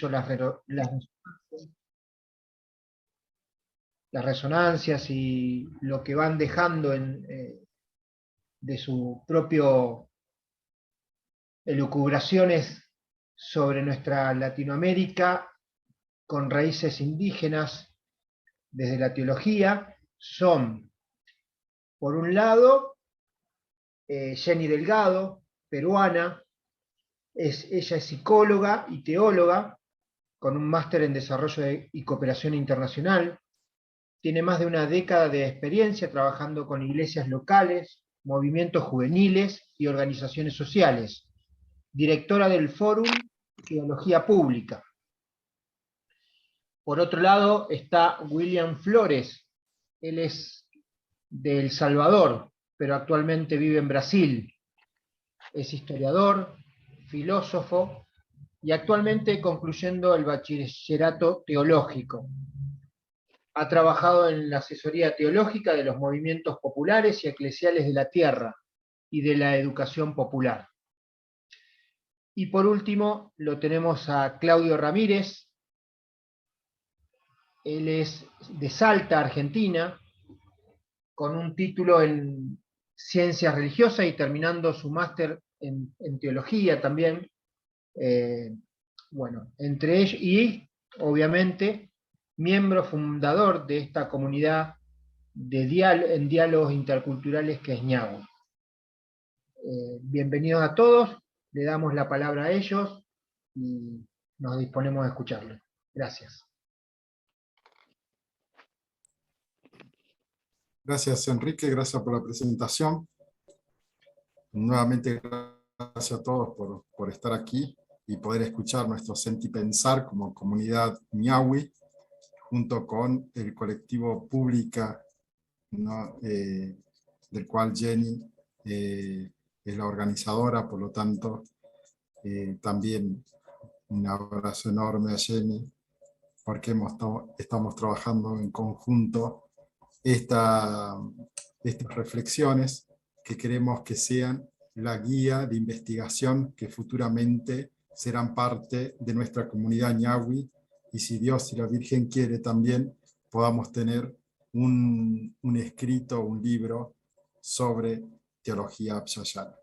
ello las resonancias y lo que van dejando de su propio elucubraciones sobre nuestra Latinoamérica con raíces indígenas desde la teología son, por un lado, Jenny Delgado, peruana. Ella es psicóloga y teóloga, con un máster en Desarrollo y Cooperación Internacional. Tiene más de una década de experiencia trabajando con iglesias locales, movimientos juveniles y organizaciones sociales. Directora del Fórum Teología Pública. Por otro lado está William Flores. Él es de El Salvador, pero actualmente vive en Brasil. Es historiador, filósofo y actualmente concluyendo el bachillerato teológico. Ha trabajado en la asesoría teológica de los movimientos populares y eclesiales de la tierra y de la educación popular. Y por último lo tenemos a Claudio Ramírez. Él es de Salta, Argentina, con un título en Ciencias Religiosas y terminando su máster en Teología también. Bueno, entre ellos, y obviamente miembro fundador de esta comunidad en diálogos interculturales que es Ñago. Bienvenidos a todos, le damos la palabra a ellos y nos disponemos a escucharlos. Gracias. Gracias, Enrique, gracias por la presentación. Nuevamente, gracias a todos por estar aquí y poder escuchar nuestro sentipensar como comunidad Ñawi, junto con el colectivo Pública, ¿no? Del cual Jenny es la organizadora, por lo tanto, también un abrazo enorme a Jenny, porque estamos trabajando en conjunto estas reflexiones que queremos que sean la guía de investigación que futuramente serán parte de nuestra comunidad Ñawi, y si Dios y la Virgen quiere también podamos tener un escrito, un libro sobre teología abshayana.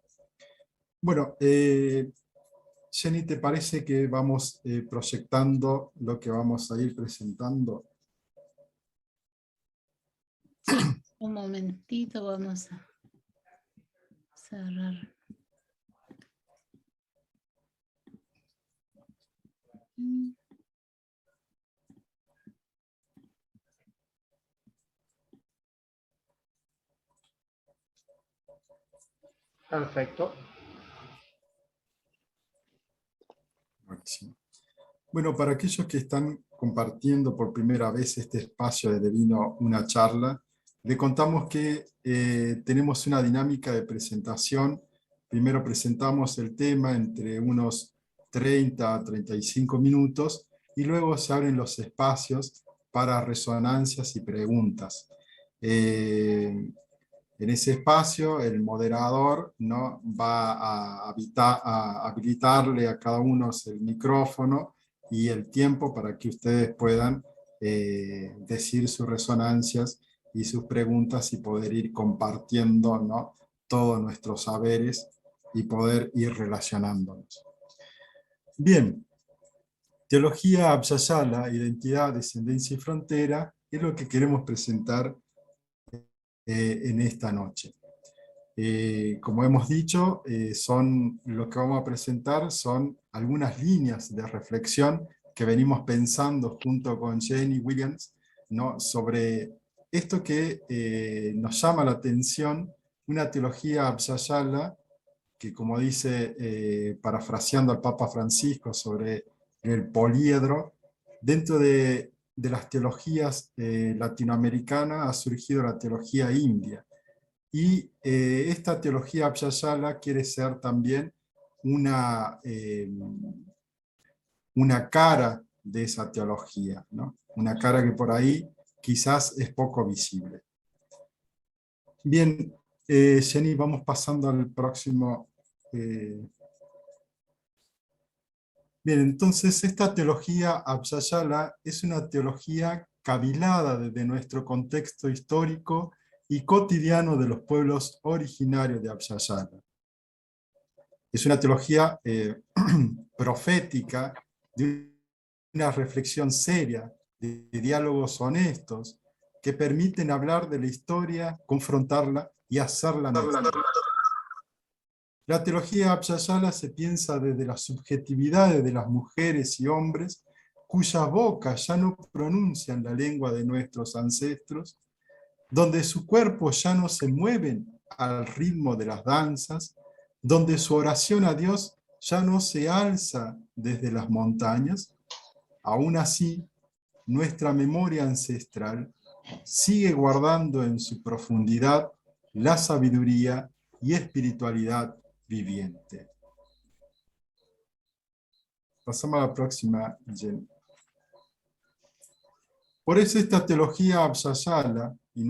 Bueno, Jenny, ¿te parece que vamos proyectando lo que vamos a ir presentando? Un momentito, vamos a cerrar. Perfecto. Buenísimo. Bueno, para aquellos que están compartiendo por primera vez este espacio de Devino una charla, le contamos que tenemos una dinámica de presentación. Primero presentamos el tema entre unos 30 a 35 minutos y luego se abren los espacios para resonancias y preguntas. En ese espacio el moderador, ¿no?, va a habilitarle a cada uno el micrófono y el tiempo para que ustedes puedan decir sus resonancias y sus preguntas y poder ir compartiendo, ¿no?, todos nuestros saberes y poder ir relacionándonos. Bien, Teología Abshayala, Identidad, Descendencia y Frontera, es lo que queremos presentar en esta noche. Como hemos dicho, lo que vamos a presentar son algunas líneas de reflexión que venimos pensando junto con Jenny Williams, ¿no?, sobre esto que nos llama la atención, una teología abshayala que, como dice, parafraseando al Papa Francisco sobre el poliedro, dentro de las teologías latinoamericanas ha surgido la teología india. Y esta teología abshayala quiere ser también una cara de esa teología, ¿no? Una cara que por ahí quizás es poco visible. Bien, Jenny, vamos pasando al próximo. Bien, entonces esta teología Abya-Yala es una teología cavilada desde nuestro contexto histórico y cotidiano de los pueblos originarios de Abya-Yala. Es una teología profética, de una reflexión seria, de diálogos honestos, que permiten hablar de la historia, confrontarla y hacerla nuestra. La teología Abya-Yala se piensa desde las subjetividades de las mujeres y hombres cuyas bocas ya no pronuncian la lengua de nuestros ancestros, donde su cuerpo ya no se mueven al ritmo de las danzas, donde su oración a Dios ya no se alza desde las montañas. Aún así, nuestra memoria ancestral sigue guardando en su profundidad la sabiduría y espiritualidad viviente. Pasamos a la próxima, Jenny. Por eso esta teología Abya-Yala y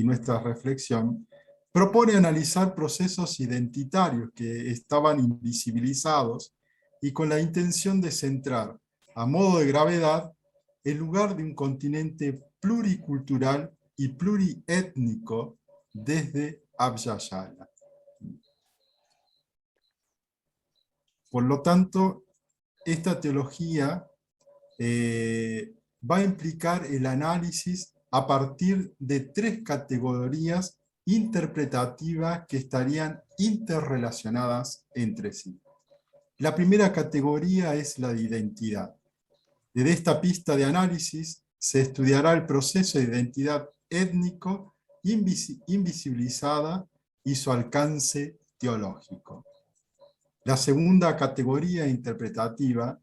nuestra reflexión propone analizar procesos identitarios que estaban invisibilizados y con la intención de centrar, a modo de gravedad, el lugar de un continente pluricultural y pluriétnico desde Abya-Yala. Por lo tanto, esta teología va a implicar el análisis a partir de 3 categorías interpretativas que estarían interrelacionadas entre sí. La primera categoría es la de identidad. Desde esta pista de análisis se estudiará el proceso de identidad étnico invisibilizada y su alcance teológico. La segunda categoría interpretativa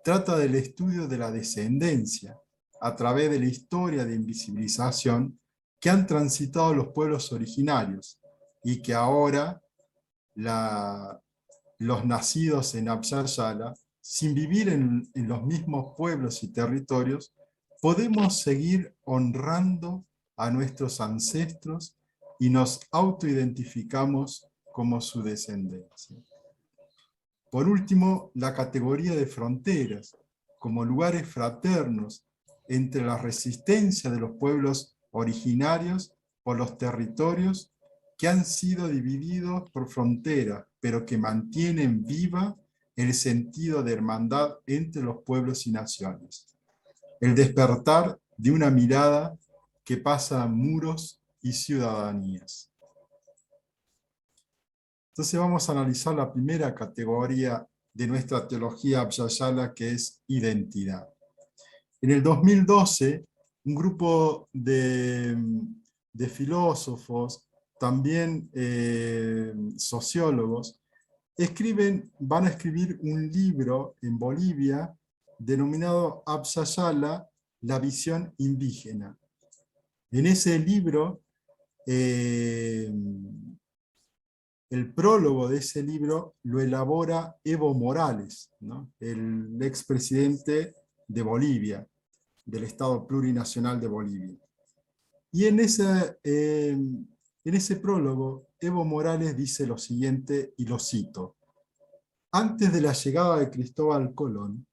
trata del estudio de la descendencia a través de la historia de invisibilización que han transitado los pueblos originarios y que ahora los nacidos en Abya-Yala, sin vivir en los mismos pueblos y territorios, podemos seguir honrando a nuestros ancestros y nos autoidentificamos como su descendencia. Por último, la categoría de fronteras, como lugares fraternos entre la resistencia de los pueblos originarios por los territorios que han sido divididos por fronteras, pero que mantienen viva el sentido de hermandad entre los pueblos y naciones. El despertar de una mirada que pasa muros y ciudadanías. Entonces vamos a analizar la primera categoría de nuestra teología Abya-Yala, que es identidad. En el 2012, un grupo de filósofos, también sociólogos, van a escribir un libro en Bolivia denominado Abya-Yala, la visión indígena. En ese libro, el prólogo de ese libro lo elabora Evo Morales, ¿no? El expresidente de Bolivia, del Estado Plurinacional de Bolivia. Y en ese prólogo, Evo Morales dice lo siguiente, y lo cito: antes de la llegada de Cristóbal Colón,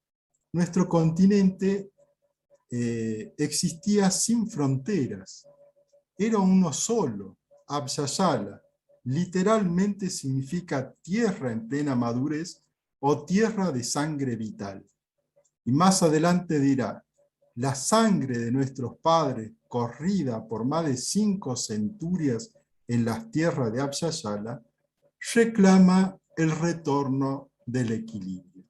nuestro continente existía sin fronteras, era uno solo, Abya-Yala. Literalmente significa tierra en plena madurez o tierra de sangre vital. Y más adelante dirá: la sangre de nuestros padres, corrida por más de 5 centurias en las tierras de Abya-Yala, reclama el retorno del equilibrio.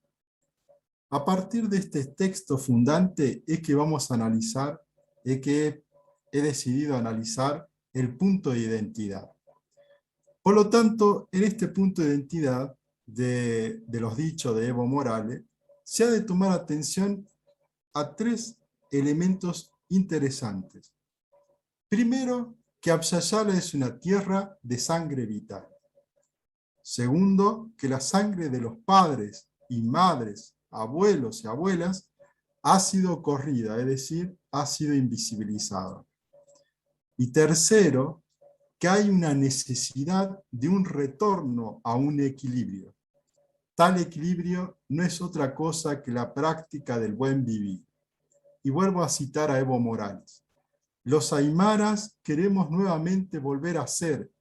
A partir de este texto fundante es que vamos a analizar, es que he decidido analizar el punto de identidad. Por lo tanto, en este punto de identidad de los dichos de Evo Morales, se ha de tomar atención a 3 elementos interesantes. Primero, que Abya-Yala es una tierra de sangre vital. Segundo, que la sangre de los padres y madres, abuelos y abuelas, ha sido corrida, es decir, ha sido invisibilizada. Y tercero, que hay una necesidad de un retorno a un equilibrio. Tal equilibrio no es otra cosa que la práctica del buen vivir. Y vuelvo a citar a Evo Morales. Los aymaras queremos nuevamente volver a ser,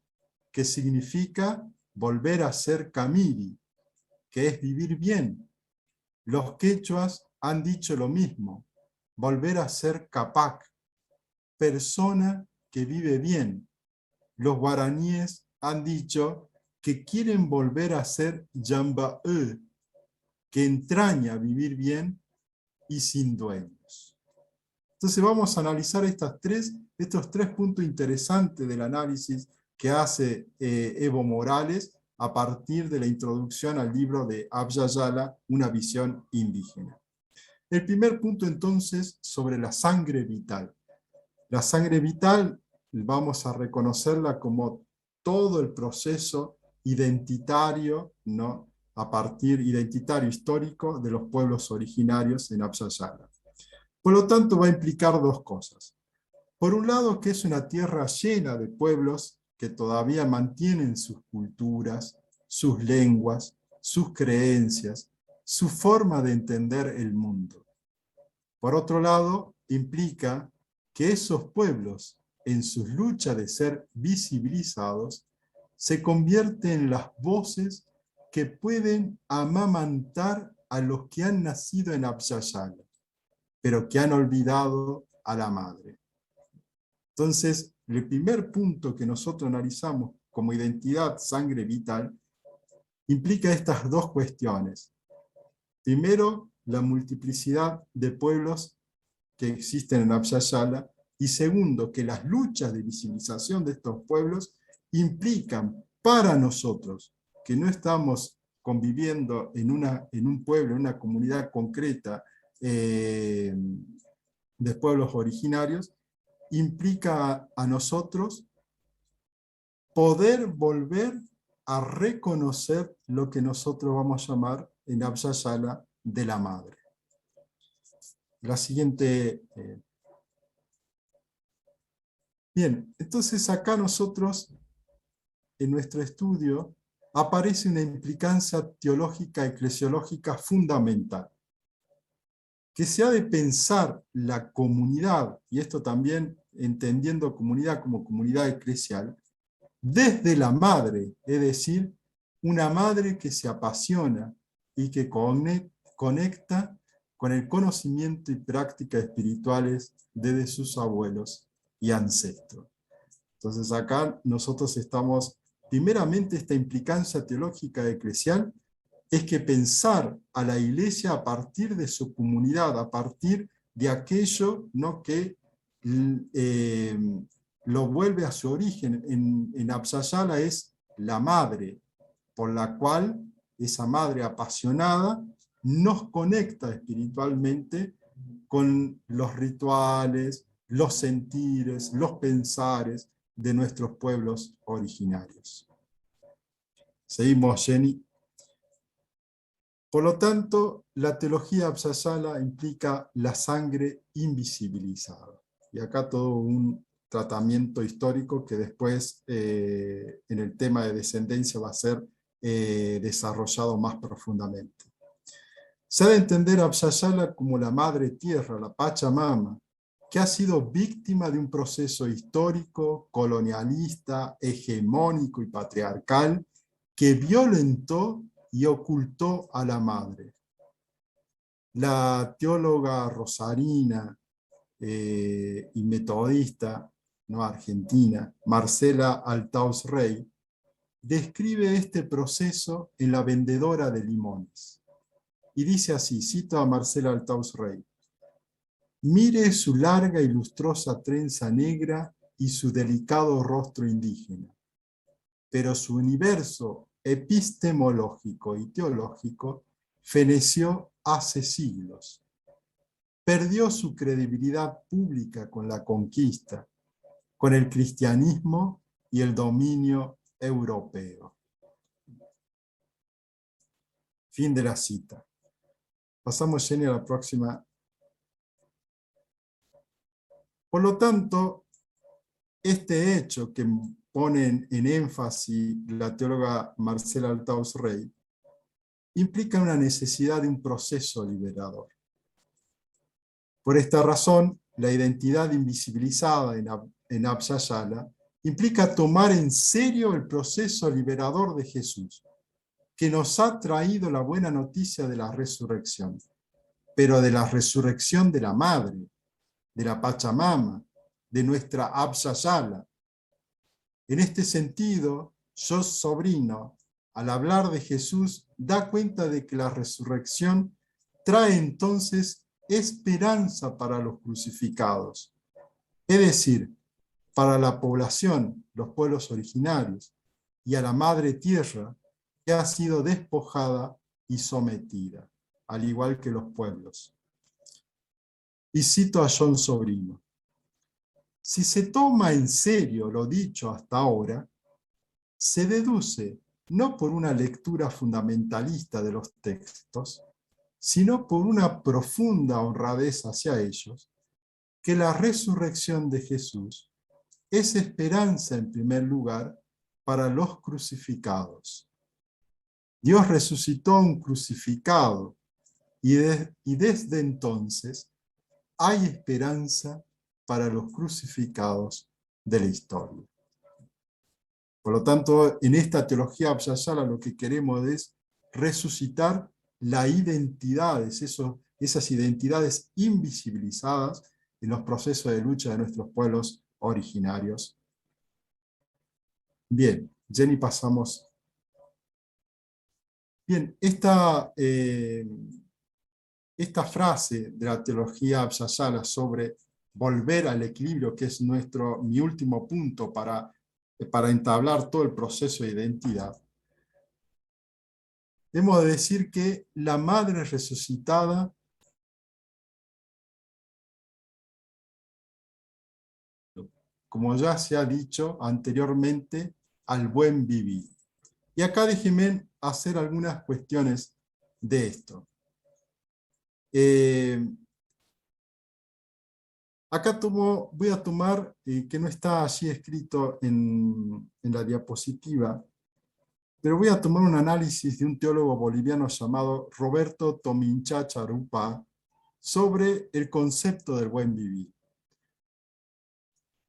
que significa volver a ser camiri, que es vivir bien. Los quechuas han dicho lo mismo, volver a ser capac, persona que vive bien. Los guaraníes han dicho que quieren volver a ser yambae, que entraña vivir bien y sin dueños. Entonces vamos a analizar estos tres puntos interesantes del análisis que hace Evo Morales a partir de la introducción al libro de Abya Yala, Una visión indígena. El primer punto entonces sobre la sangre vital. La sangre vital vamos a reconocerla como todo el proceso identitario, ¿no? A partir identitario histórico de los pueblos originarios en Abya Yala. Por lo tanto, va a implicar dos cosas. Por un lado, que es una tierra llena de pueblos que todavía mantienen sus culturas, sus lenguas, sus creencias, su forma de entender el mundo. Por otro lado, implica que esos pueblos, en sus luchas de ser visibilizados, se convierten en las voces que pueden amamantar a los que han nacido en Abya Yala, pero que han olvidado a la madre. Entonces, el primer punto que nosotros analizamos como identidad sangre vital implica estas dos cuestiones. Primero, la multiplicidad de pueblos que existen en Abya Yala, y segundo, que las luchas de visibilización de estos pueblos implican para nosotros, que no estamos conviviendo en un pueblo, en una comunidad concreta de pueblos originarios, implica a nosotros poder volver a reconocer lo que nosotros vamos a llamar en Abya Yala de la madre. La siguiente. Bien, entonces acá nosotros, en nuestro estudio, aparece una implicancia teológica eclesiológica fundamental, que se ha de pensar la comunidad, y esto también entendiendo comunidad como comunidad eclesial, desde la madre, es decir, una madre que se apasiona y que conecta con el conocimiento y prácticas espirituales desde sus abuelos y ancestros. Entonces acá nosotros estamos, primeramente esta implicancia teológica eclesial, es que pensar a la iglesia a partir de su comunidad, a partir de aquello, ¿no?, que lo vuelve a su origen. En Abya Yala es la madre, por la cual esa madre apasionada nos conecta espiritualmente con los rituales, los sentires, los pensares de nuestros pueblos originarios. Seguimos, Jenny. Por lo tanto, la teología Abya Yala implica la sangre invisibilizada. Y acá todo un tratamiento histórico que después en el tema de descendencia va a ser desarrollado más profundamente. Se ha de entender a Abya Yala como la madre tierra, la Pachamama, que ha sido víctima de un proceso histórico, colonialista, hegemónico y patriarcal que violentó y ocultó a la madre. La teóloga rosarina y metodista, ¿no?, argentina, Marcela Altaus Rey, describe este proceso en La vendedora de limones. Y dice así, cito a Marcela Altaus Rey: «Mire su larga y lustrosa trenza negra y su delicado rostro indígena, pero su universo epistemológico y teológico feneció hace siglos. Perdió su credibilidad pública con la conquista, con el cristianismo y el dominio europeo». Fin de la cita. Pasamos, Jenny, a la próxima. Por lo tanto, este hecho que pone en énfasis la teóloga Marcela Altaus Rey implica una necesidad de un proceso liberador. Por esta razón, la identidad invisibilizada en Abya Yala implica tomar en serio el proceso liberador de Jesús, que nos ha traído la buena noticia de la resurrección, pero de la resurrección de la Madre, de la Pachamama, de nuestra Abya Yala. En este sentido, yo, sobrino, al hablar de Jesús, da cuenta de que la resurrección trae entonces esperanza para los crucificados, es decir, para la población, los pueblos originarios, y a la madre tierra que ha sido despojada y sometida, al igual que los pueblos. Y cito a John Sobrino: si se toma en serio lo dicho hasta ahora, se deduce no por una lectura fundamentalista de los textos, sino por una profunda honradez hacia ellos, que la resurrección de Jesús es esperanza en primer lugar para los crucificados. Dios resucitó a un crucificado y desde entonces hay esperanza para los crucificados de la historia. Por lo tanto, en esta teología Abya Yala lo que queremos es resucitar las identidades, esas identidades invisibilizadas en los procesos de lucha de nuestros pueblos originarios. Bien, Jenny, pasamos. Bien, esta frase de la teología Abya Yala sobre volver al equilibrio, que es mi último punto para entablar todo el proceso de identidad, hemos de decir que la madre resucitada como ya se ha dicho anteriormente, al buen vivir. Y acá déjenme hacer algunas cuestiones de esto. Acá voy a tomar, que no está allí escrito en la diapositiva, pero voy a tomar un análisis de un teólogo boliviano llamado Roberto Tomincha Charupa sobre el concepto del buen vivir.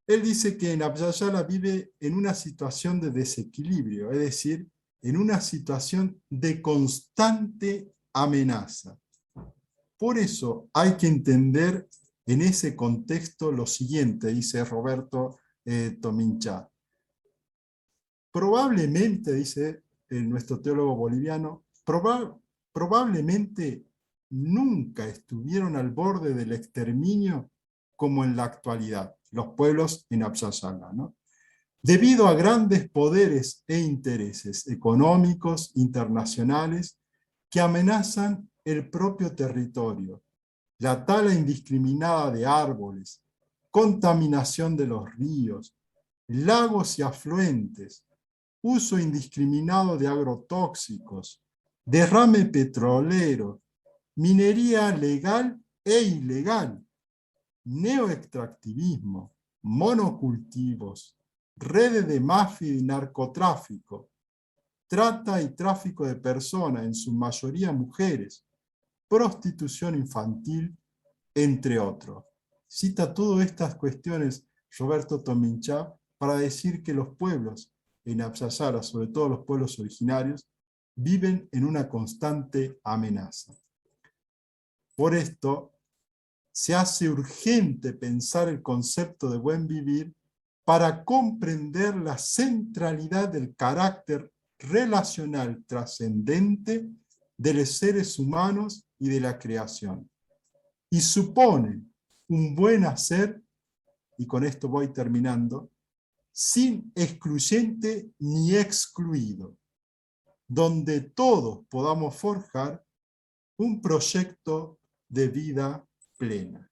Él dice que en Abya Yala vive en una situación de desequilibrio, es decir, en una situación de constante amenaza. Por eso hay que entender en ese contexto lo siguiente, dice Roberto Tomincha. Probablemente, dice nuestro teólogo boliviano, probablemente nunca estuvieron al borde del exterminio como en la actualidad, los pueblos en Abya Yala, ¿no? Debido a grandes poderes e intereses económicos internacionales que amenazan el propio territorio, la tala indiscriminada de árboles, contaminación de los ríos, lagos y afluentes, uso indiscriminado de agrotóxicos, derrame petrolero, minería legal e ilegal, neoextractivismo, monocultivos, redes de mafia y narcotráfico, trata y tráfico de personas, en su mayoría mujeres, prostitución infantil, entre otros. Cita todas estas cuestiones Roberto Tomincha para decir que los pueblos en Abya Yala, sobre todo los pueblos originarios, viven en una constante amenaza. Por esto, se hace urgente pensar el concepto de buen vivir para comprender la centralidad del carácter relacional trascendente de los seres humanos y de la creación. Y supone un buen hacer, y con esto voy terminando, sin excluyente ni excluido, donde todos podamos forjar un proyecto de vida plena.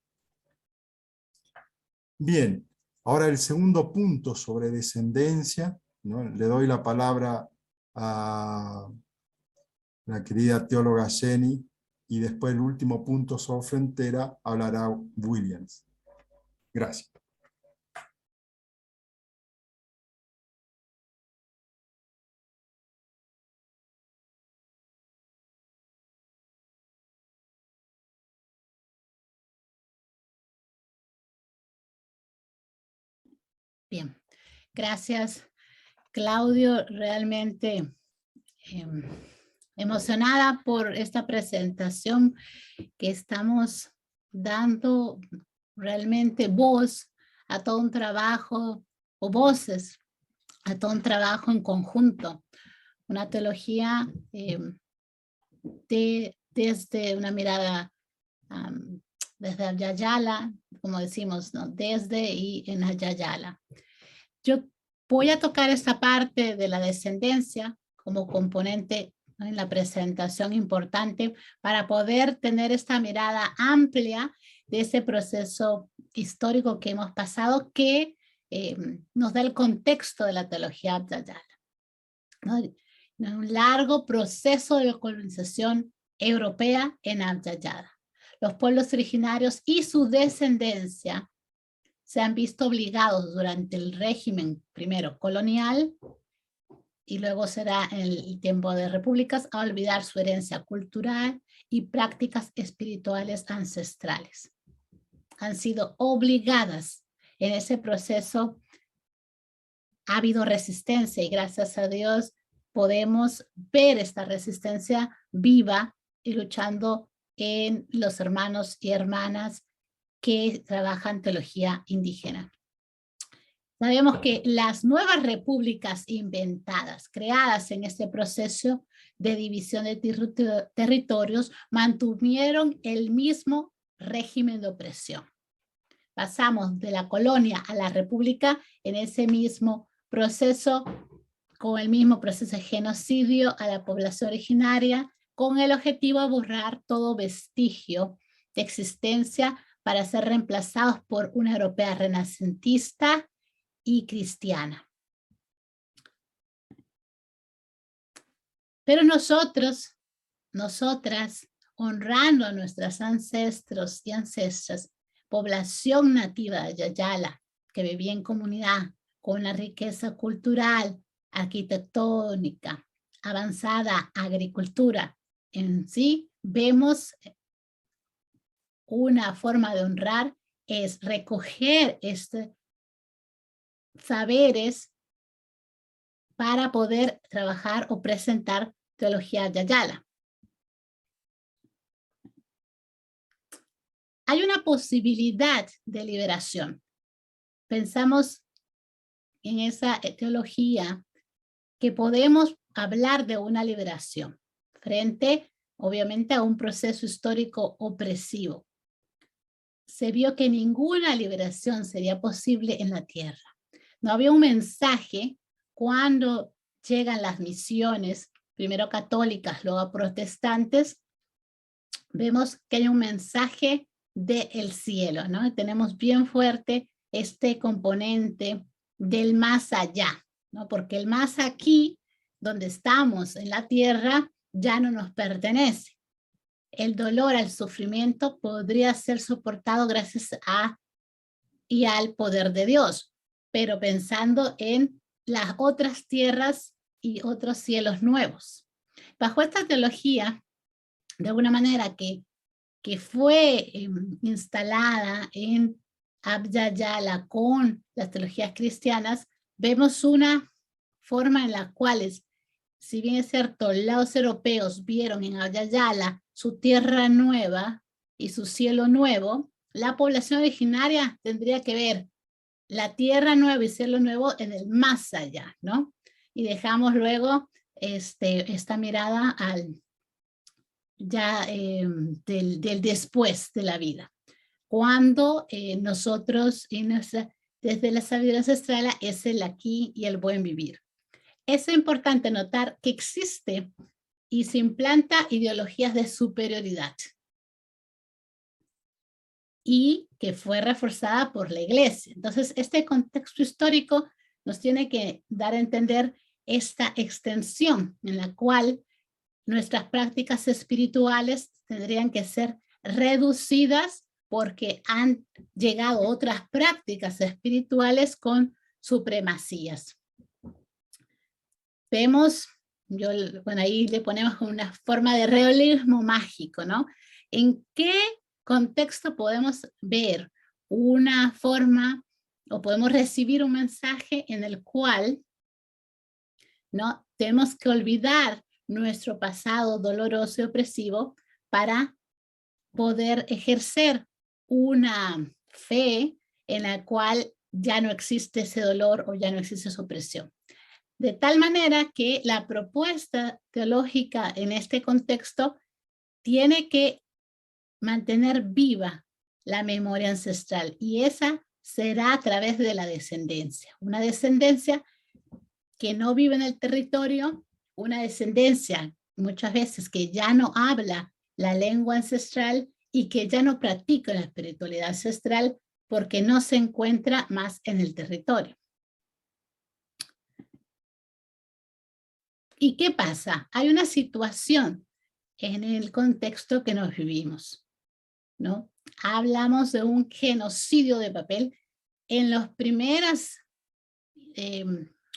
Bien, ahora el segundo punto sobre descendencia, ¿no? Le doy la palabra a la querida teóloga Jenny, y después el último punto sobre frontera hablará Williams. Gracias. Bien, gracias, Claudio. Realmente emocionada por esta presentación que estamos dando realmente voz a todo un trabajo, o voces a todo un trabajo en conjunto. Una teología desde una mirada desde Ayala, como decimos, ¿no? Desde y en Ayala. Yo voy a tocar esta parte de la descendencia como componente, ¿no?, en la presentación importante para poder tener esta mirada amplia de ese proceso histórico que hemos pasado que nos da el contexto de la teología Ayala, ¿no? Un largo proceso de colonización europea en Ayala. Los pueblos originarios y su descendencia se han visto obligados durante el régimen primero colonial y luego será el tiempo de repúblicas a olvidar su herencia cultural y prácticas espirituales ancestrales. Han sido obligadas en ese proceso. Ha habido resistencia y gracias a Dios podemos ver esta resistencia viva y luchando en los hermanos y hermanas que trabajan teología indígena. Sabemos que las nuevas repúblicas inventadas, creadas en este proceso de división de territorios, mantuvieron el mismo régimen de opresión. Pasamos de la colonia a la república en ese mismo proceso, con el mismo proceso de genocidio a la población originaria, con el objetivo de borrar todo vestigio de existencia para ser reemplazados por una europea renacentista y cristiana. Pero nosotros, nosotras, honrando a nuestros ancestros y ancestras, población nativa de Ayala, que vivía en comunidad con una riqueza cultural, arquitectónica, avanzada agricultura en sí, vemos una forma de honrar es recoger estos saberes para poder trabajar o presentar teología de Ayala. Hay una posibilidad de liberación. Pensamos en esa teología que podemos hablar de una liberación frente, obviamente, a un proceso histórico opresivo. Se vio que ninguna liberación sería posible en la tierra. No había un mensaje cuando llegan las misiones, primero católicas, luego protestantes. Vemos que hay un mensaje del cielo, ¿no? Tenemos bien fuerte este componente del más allá, ¿no? Porque el más aquí, donde estamos en la tierra, ya no nos pertenece. El dolor, el sufrimiento podría ser soportado gracias a y al poder de Dios, pero pensando en las otras tierras y otros cielos nuevos. Bajo esta teología, de alguna manera que fue instalada en Ayala con las teologías cristianas, vemos una forma en la cual, si bien es cierto, los europeos vieron en Ayala su tierra nueva y su cielo nuevo, la población originaria tendría que ver la tierra nueva y cielo nuevo en el más allá, ¿no? Y dejamos luego esta mirada al ya del después de la vida. Cuando nosotros, desde la sabiduría ancestral, es el aquí y el buen vivir. Es importante notar que existe y se implanta ideologías de superioridad y que fue reforzada por la iglesia. Entonces, este contexto histórico nos tiene que dar a entender esta extensión en la cual nuestras prácticas espirituales tendrían que ser reducidas porque han llegado otras prácticas espirituales con supremacías. Vemos, bueno, ahí le ponemos una forma de realismo mágico, ¿no? ¿En qué contexto podemos ver una forma o podemos recibir un mensaje en el cual, ¿no?, tenemos que olvidar nuestro pasado doloroso y opresivo para poder ejercer una fe en la cual ya no existe ese dolor o ya no existe esa opresión. De tal manera que la propuesta teológica en este contexto tiene que mantener viva la memoria ancestral, y esa será a través de la descendencia. Una descendencia que no vive en el territorio, una descendencia muchas veces que ya no habla la lengua ancestral y que ya no practica la espiritualidad ancestral porque no se encuentra más en el territorio. ¿Y qué pasa? Hay una situación en el contexto que nos vivimos, ¿no? Hablamos de un genocidio de papel. En los primeros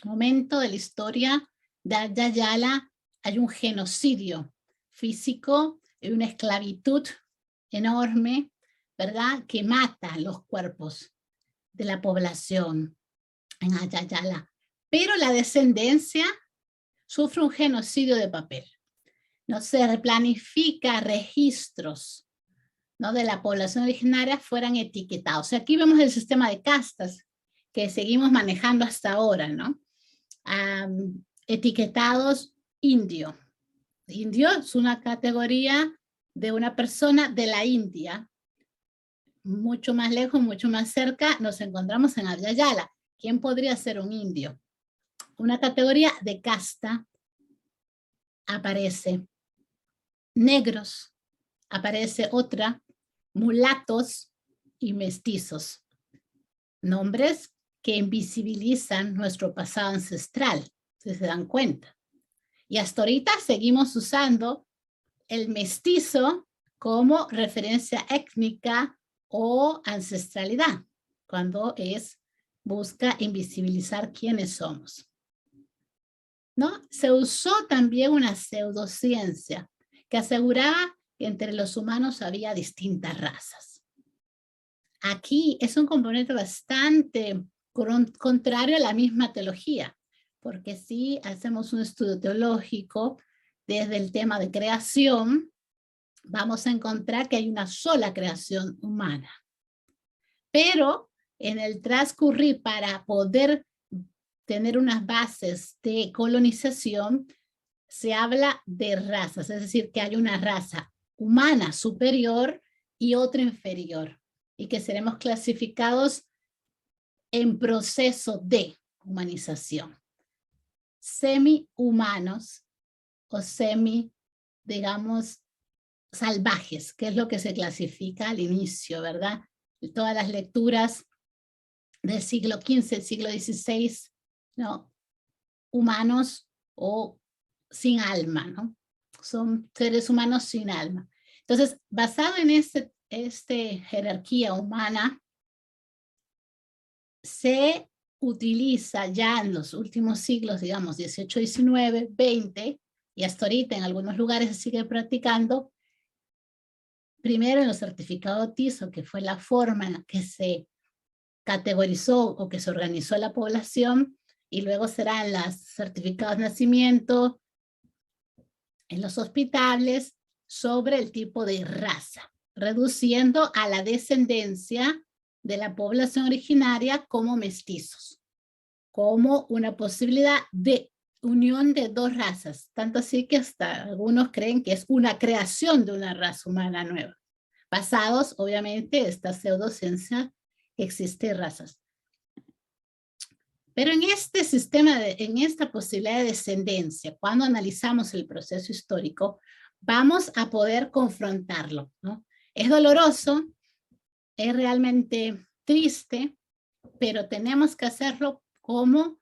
momentos de la historia de Yala hay un genocidio físico y una esclavitud enorme, ¿verdad?, que mata los cuerpos de la población en Ayayala. Pero la descendencia sufre un genocidio de papel. No se planifica registros, ¿no?, de la población originaria fueran etiquetados. O sea, aquí vemos el sistema de castas que seguimos manejando hasta ahora, ¿no? Etiquetados indio. Indio es una categoría de una persona de la India. Mucho más lejos, mucho más cerca, nos encontramos en Ayayala. ¿Quién podría ser un indio? Una categoría de casta aparece. Negros, aparece otra, mulatos y mestizos. Nombres que invisibilizan nuestro pasado ancestral, si se dan cuenta. Y hasta ahorita seguimos usando el mestizo como referencia étnica o ancestralidad, cuando busca invisibilizar quiénes somos, ¿no? Se usó también una pseudociencia que aseguraba que entre los humanos había distintas razas. Aquí es un componente bastante contrario a la misma teología, porque si hacemos un estudio teológico desde el tema de creación, vamos a encontrar que hay una sola creación humana. Pero en el transcurrir para poder tener unas bases de colonización, se habla de razas, es decir, que hay una raza humana superior y otra inferior, y que seremos clasificados en proceso de humanización. Semi-humanos o digamos, salvajes, que es lo que se clasifica al inicio, ¿verdad? Todas las lecturas del siglo XV, siglo XVI, ¿no? Humanos o sin alma, ¿no? Son seres humanos sin alma. Entonces, basado en esta jerarquía humana, se utiliza ya en los últimos siglos, digamos, 18, 19, 20, y hasta ahorita en algunos lugares se sigue practicando, primero en los certificados TISO, que fue la forma en la que se categorizó o que se organizó la población, y luego serán los certificados de nacimiento en los hospitales sobre el tipo de raza, reduciendo a la descendencia de la población originaria como mestizos, como una posibilidad de unión de dos razas, tanto así que hasta algunos creen que es una creación de una raza humana nueva, basados obviamente en esta pseudociencia que existe razas. Pero en este sistema, en esta posibilidad de descendencia, cuando analizamos el proceso histórico, vamos a poder confrontarlo, ¿no? Es doloroso, es realmente triste, pero tenemos que hacerlo como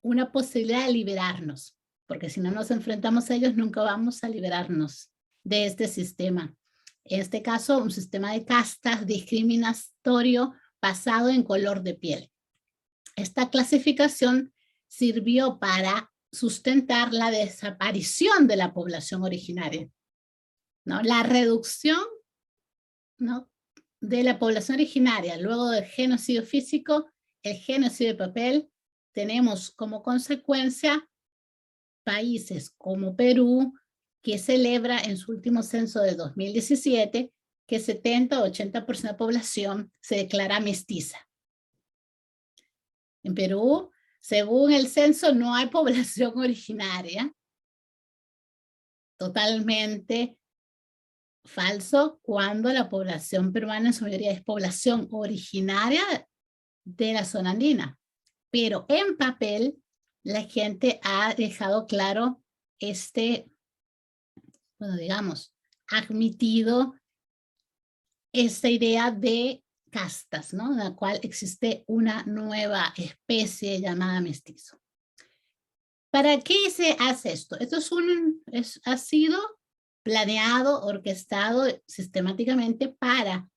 una posibilidad de liberarnos, porque si no nos enfrentamos a ellos, nunca vamos a liberarnos de este sistema. En este caso, un sistema de castas discriminatorio basado en color de piel. Esta clasificación sirvió para sustentar la desaparición de la población originaria, ¿no? La reducción, ¿no?, de la población originaria luego del genocidio físico el genocidio de papel, tenemos como consecuencia países como Perú, que celebra en su último censo de 2017 que 70 o 80% de la población se declara mestiza. En Perú, según el censo, no hay población originaria. Totalmente falso cuando la población peruana en su mayoría es población originaria de la zona andina. Pero en papel, la gente ha dejado claro bueno, digamos, admitido esta idea de castas, ¿no? En la cual existe una nueva especie llamada mestizo. ¿Para qué se hace esto? Esto ha sido planeado, orquestado sistemáticamente para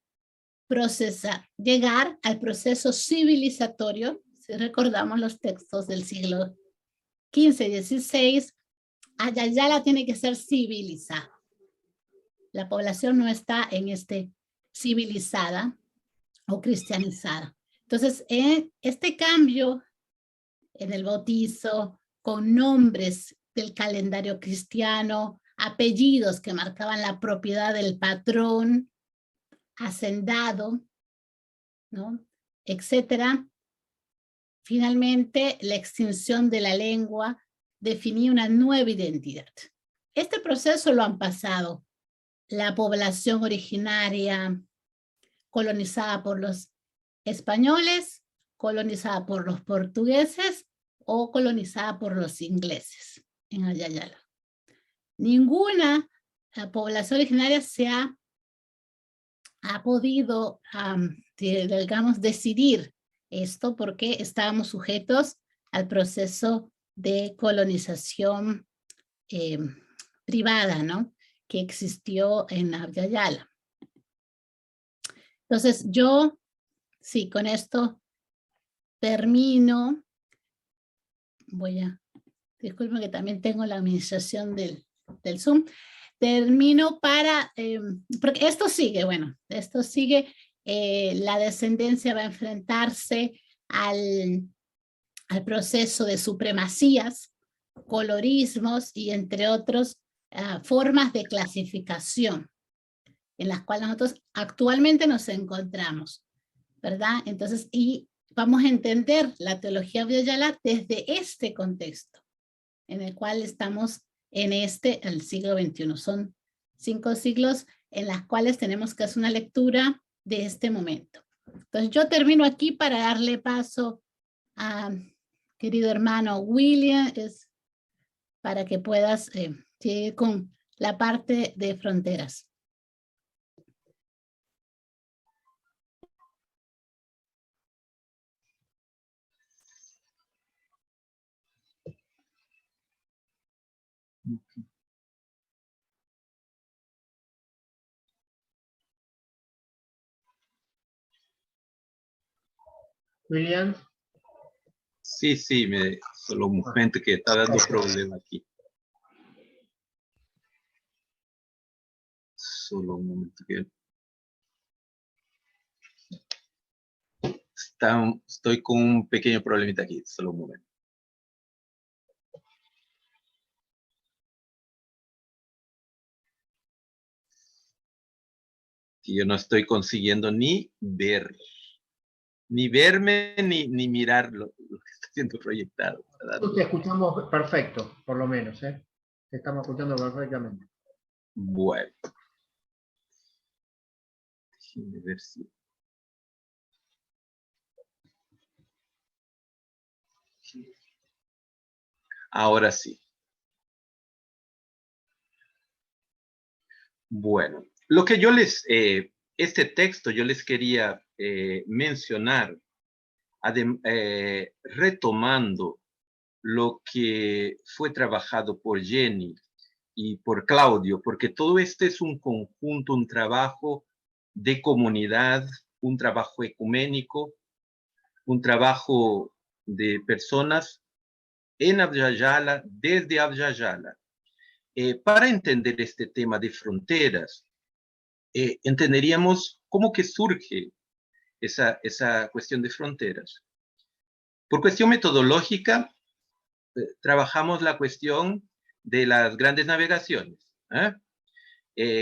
llegar al proceso civilizatorio. Si recordamos los textos del siglo XV y XVI, Ayayala tiene que ser civilizada. La población no está en civilizada o cristianizada. Entonces, este cambio en el bautizo, con nombres del calendario cristiano, apellidos que marcaban la propiedad del patrón, hacendado, ¿no? Etcétera. Finalmente, la extinción de la lengua definía una nueva identidad. Este proceso lo han pasado la población originaria colonizada por los españoles, colonizada por los portugueses o colonizada por los ingleses en Ayayala. Ninguna población originaria ha podido, digamos, decidir esto porque estábamos sujetos al proceso de colonización privada, ¿no? Que existió en Ayayala. Entonces sí, con esto termino. Disculpen que también tengo la administración del Zoom. Termino porque esto sigue, la descendencia va a enfrentarse al proceso de supremacías, colorismos y entre otros formas de clasificación en las cuales nosotros actualmente nos encontramos, ¿verdad? Entonces, y vamos a entender la teología de Ayala desde este contexto en el cual estamos en el siglo XXI. Son 5 siglos en las cuales tenemos que hacer una lectura de este momento. Entonces yo termino aquí para darle paso a querido hermano William, para que puedas seguir con la parte de fronteras. William. Sí, solo un momento que está dando problema aquí. Solo un momento que... Estoy con un pequeño problemita aquí, solo un momento. Y yo no estoy consiguiendo ni verme, ni mirar lo que está siendo proyectado, ¿verdad? Te escuchamos perfecto, por lo menos, ¿eh? Te estamos escuchando perfectamente. Bueno. Déjenme ver si... Ahora sí. Bueno, lo que yo este texto yo les quería mencionar, retomando lo que fue trabajado por Jenny y por Claudio, porque todo este es un conjunto, un trabajo de comunidad, un trabajo ecuménico, un trabajo de personas en Abya-Yala, desde Abya-Yala. Para entender este tema de fronteras, entenderíamos cómo que surge esa cuestión de fronteras. Por cuestión metodológica, trabajamos la cuestión de las grandes navegaciones.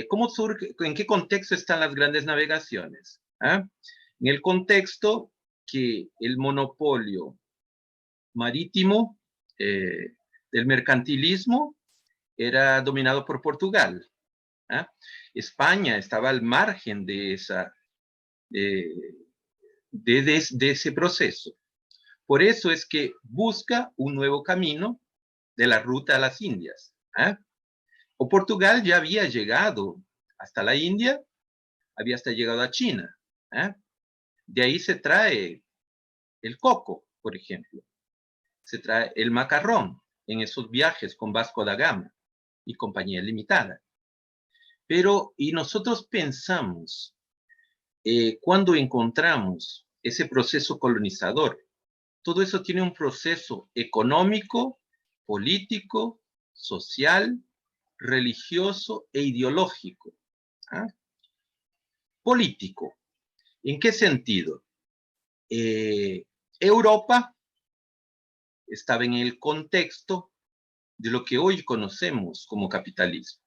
¿Cómo surge, en qué contexto están las grandes navegaciones? En el contexto que el monopolio marítimo del mercantilismo era dominado por Portugal. España estaba al margen de ese proceso. Por eso es que busca un nuevo camino de la ruta a las Indias. O Portugal ya había llegado hasta la India, había hasta llegado a China. De ahí se trae el coco, por ejemplo. Se trae el macarrón en esos viajes con Vasco da Gama y Compañía Limitada. Pero, y nosotros pensamos, cuando encontramos ese proceso colonizador, todo eso tiene un proceso económico, político, social, religioso e ideológico. Político. ¿En qué sentido? Europa estaba en el contexto de lo que hoy conocemos como capitalismo.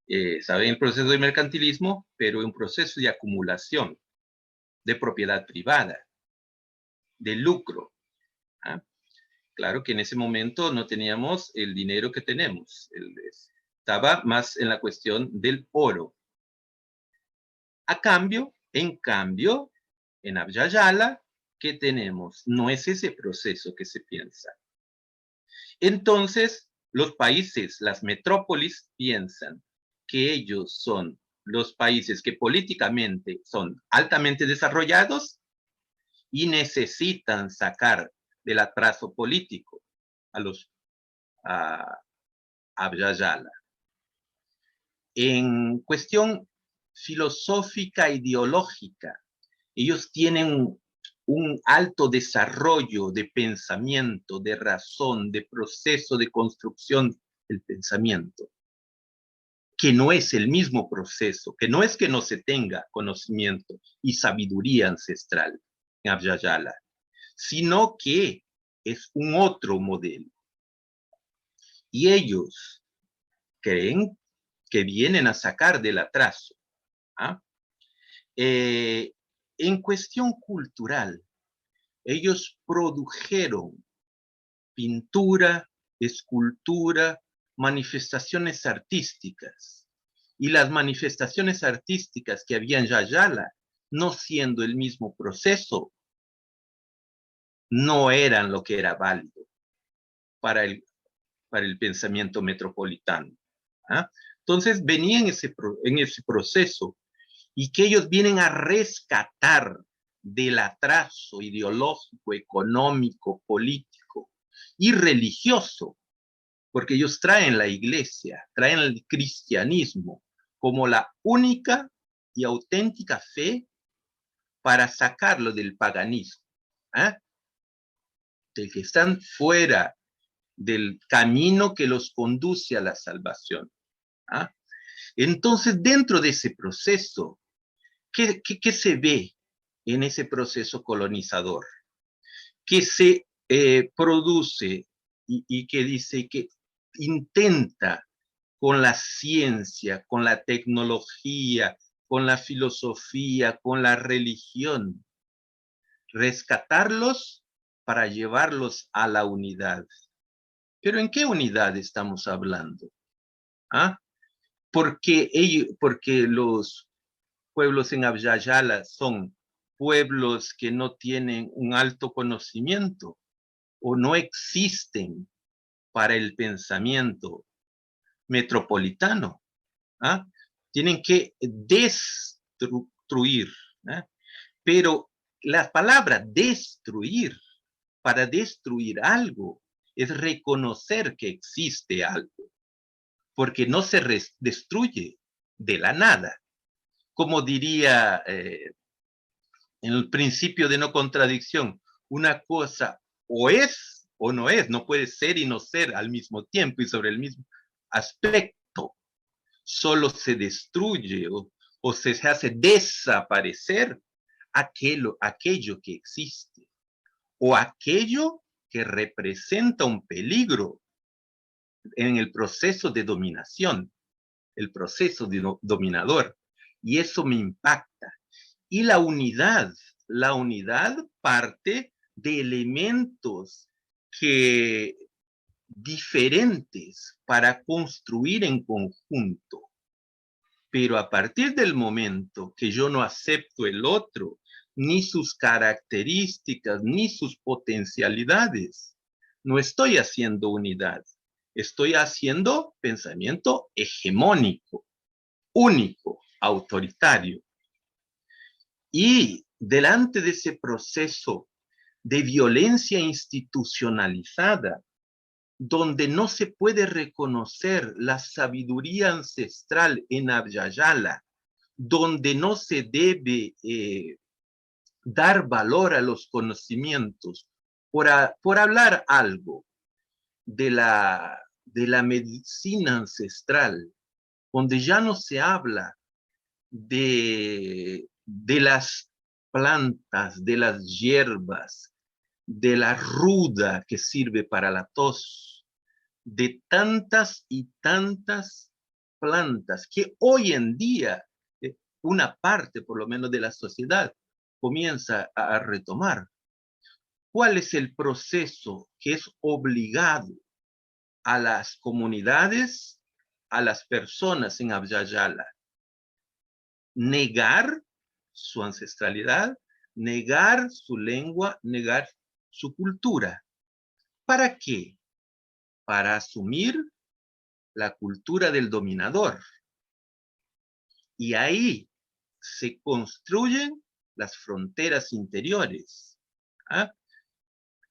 Estaba en el proceso de mercantilismo, pero en un proceso de acumulación de propiedad privada, de lucro. Claro que en ese momento no teníamos el dinero que tenemos. Estaba más en la cuestión del oro. En cambio, en Abya Yala, ¿qué tenemos? No es ese proceso que se piensa. Entonces, los países, las metrópolis, piensan que ellos son los países que políticamente son altamente desarrollados y necesitan sacar del atraso político a Abya Yala. En cuestión filosófica, ideológica, ellos tienen un alto desarrollo de pensamiento, de razón, de proceso de construcción del pensamiento, que no es el mismo proceso, que no es que no se tenga conocimiento y sabiduría ancestral en Abya Yala, sino que es un otro modelo. Y ellos creen que vienen a sacar del atraso. En cuestión cultural, ellos produjeron pintura, escultura, manifestaciones artísticas. Y las manifestaciones artísticas que había en Yayala, no siendo el mismo proceso, no eran lo que era válido para el pensamiento metropolitano. Entonces venían en ese proceso y que ellos vienen a rescatar del atraso ideológico, económico, político y religioso, porque ellos traen la iglesia, traen el cristianismo como la única y auténtica fe para sacarlo del paganismo, del que están fuera del camino que los conduce a la salvación. Entonces, dentro de ese proceso, ¿qué se ve en ese proceso colonizador? Que se produce y que dice que intenta con la ciencia, con la tecnología, con la filosofía, con la religión, rescatarlos para llevarlos a la unidad. ¿Pero en qué unidad estamos hablando? Porque los pueblos en Abya Yala son pueblos que no tienen un alto conocimiento o no existen para el pensamiento metropolitano. Tienen que destruir. Pero la palabra destruir, para destruir algo, es reconocer que existe algo, porque no se destruye de la nada. Como diría en el principio de no contradicción, una cosa o es o no es, no puede ser y no ser al mismo tiempo y sobre el mismo aspecto. Solo se destruye o se hace desaparecer aquello que existe. o aquello que representa un peligro en el proceso de dominación, el proceso dominador. Y eso me impacta. Y la unidad parte de elementos diferentes para construir en conjunto. Pero a partir del momento que yo no acepto el otro, ni sus características, ni sus potencialidades, no estoy haciendo unidad. Estoy haciendo pensamiento hegemónico, único, autoritario. Y delante de ese proceso de violencia institucionalizada, donde no se puede reconocer la sabiduría ancestral en Abya Yala, donde no se debe dar valor a los conocimientos, por hablar algo de la medicina ancestral, donde ya no se habla de las plantas, de las hierbas, de la ruda que sirve para la tos, de tantas y tantas plantas que hoy en día una parte, por lo menos, de la sociedad comienza a retomar. ¿Cuál es el proceso que es obligado a las comunidades, a las personas en Abya Yala? Negar su ancestralidad, negar su lengua, negar su cultura. ¿Para qué? Para asumir la cultura del dominador. Y ahí se construyen las fronteras interiores. ¿Ah?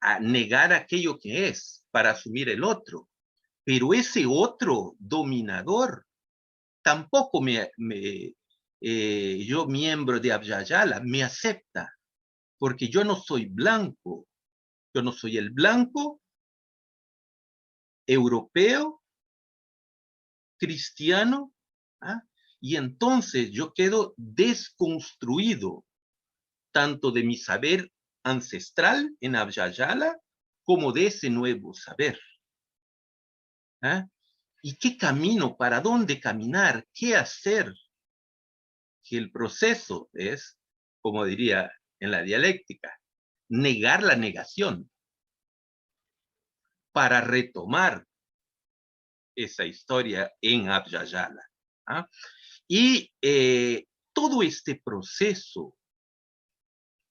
A negar aquello que es para asumir el otro. Pero ese otro dominador tampoco yo, miembro de Abya Yala, me acepta, porque yo no soy blanco. Yo no soy el blanco europeo, cristiano, ¿ah? Y entonces yo quedo desconstruido tanto de mi saber ancestral en Abya Yala como de ese nuevo saber. ¿Ah? ¿Y qué camino? ¿Para dónde caminar? ¿Qué hacer? Que el proceso es, como diría en la dialéctica, negar la negación para retomar esa historia en Abya Yala. ¿Ah? Y todo este proceso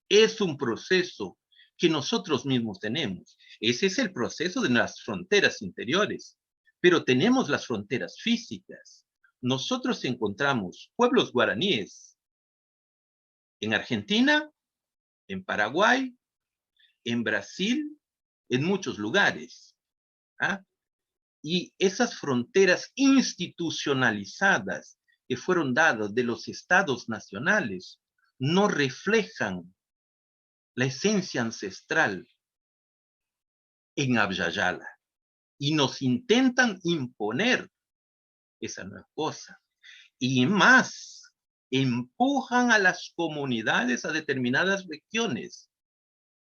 es un proceso que nosotros mismos tenemos. Ese es el proceso de las fronteras interiores, pero tenemos las fronteras físicas. Nosotros encontramos pueblos guaraníes en Argentina, en Paraguay, en Brasil, en muchos lugares. ¿Ah? Y esas fronteras institucionalizadas que fueron dadas de los estados nacionales no reflejan la esencia ancestral en Abya Yala y nos intentan imponer esa nueva cosa. Y más, empujan a las comunidades a determinadas regiones.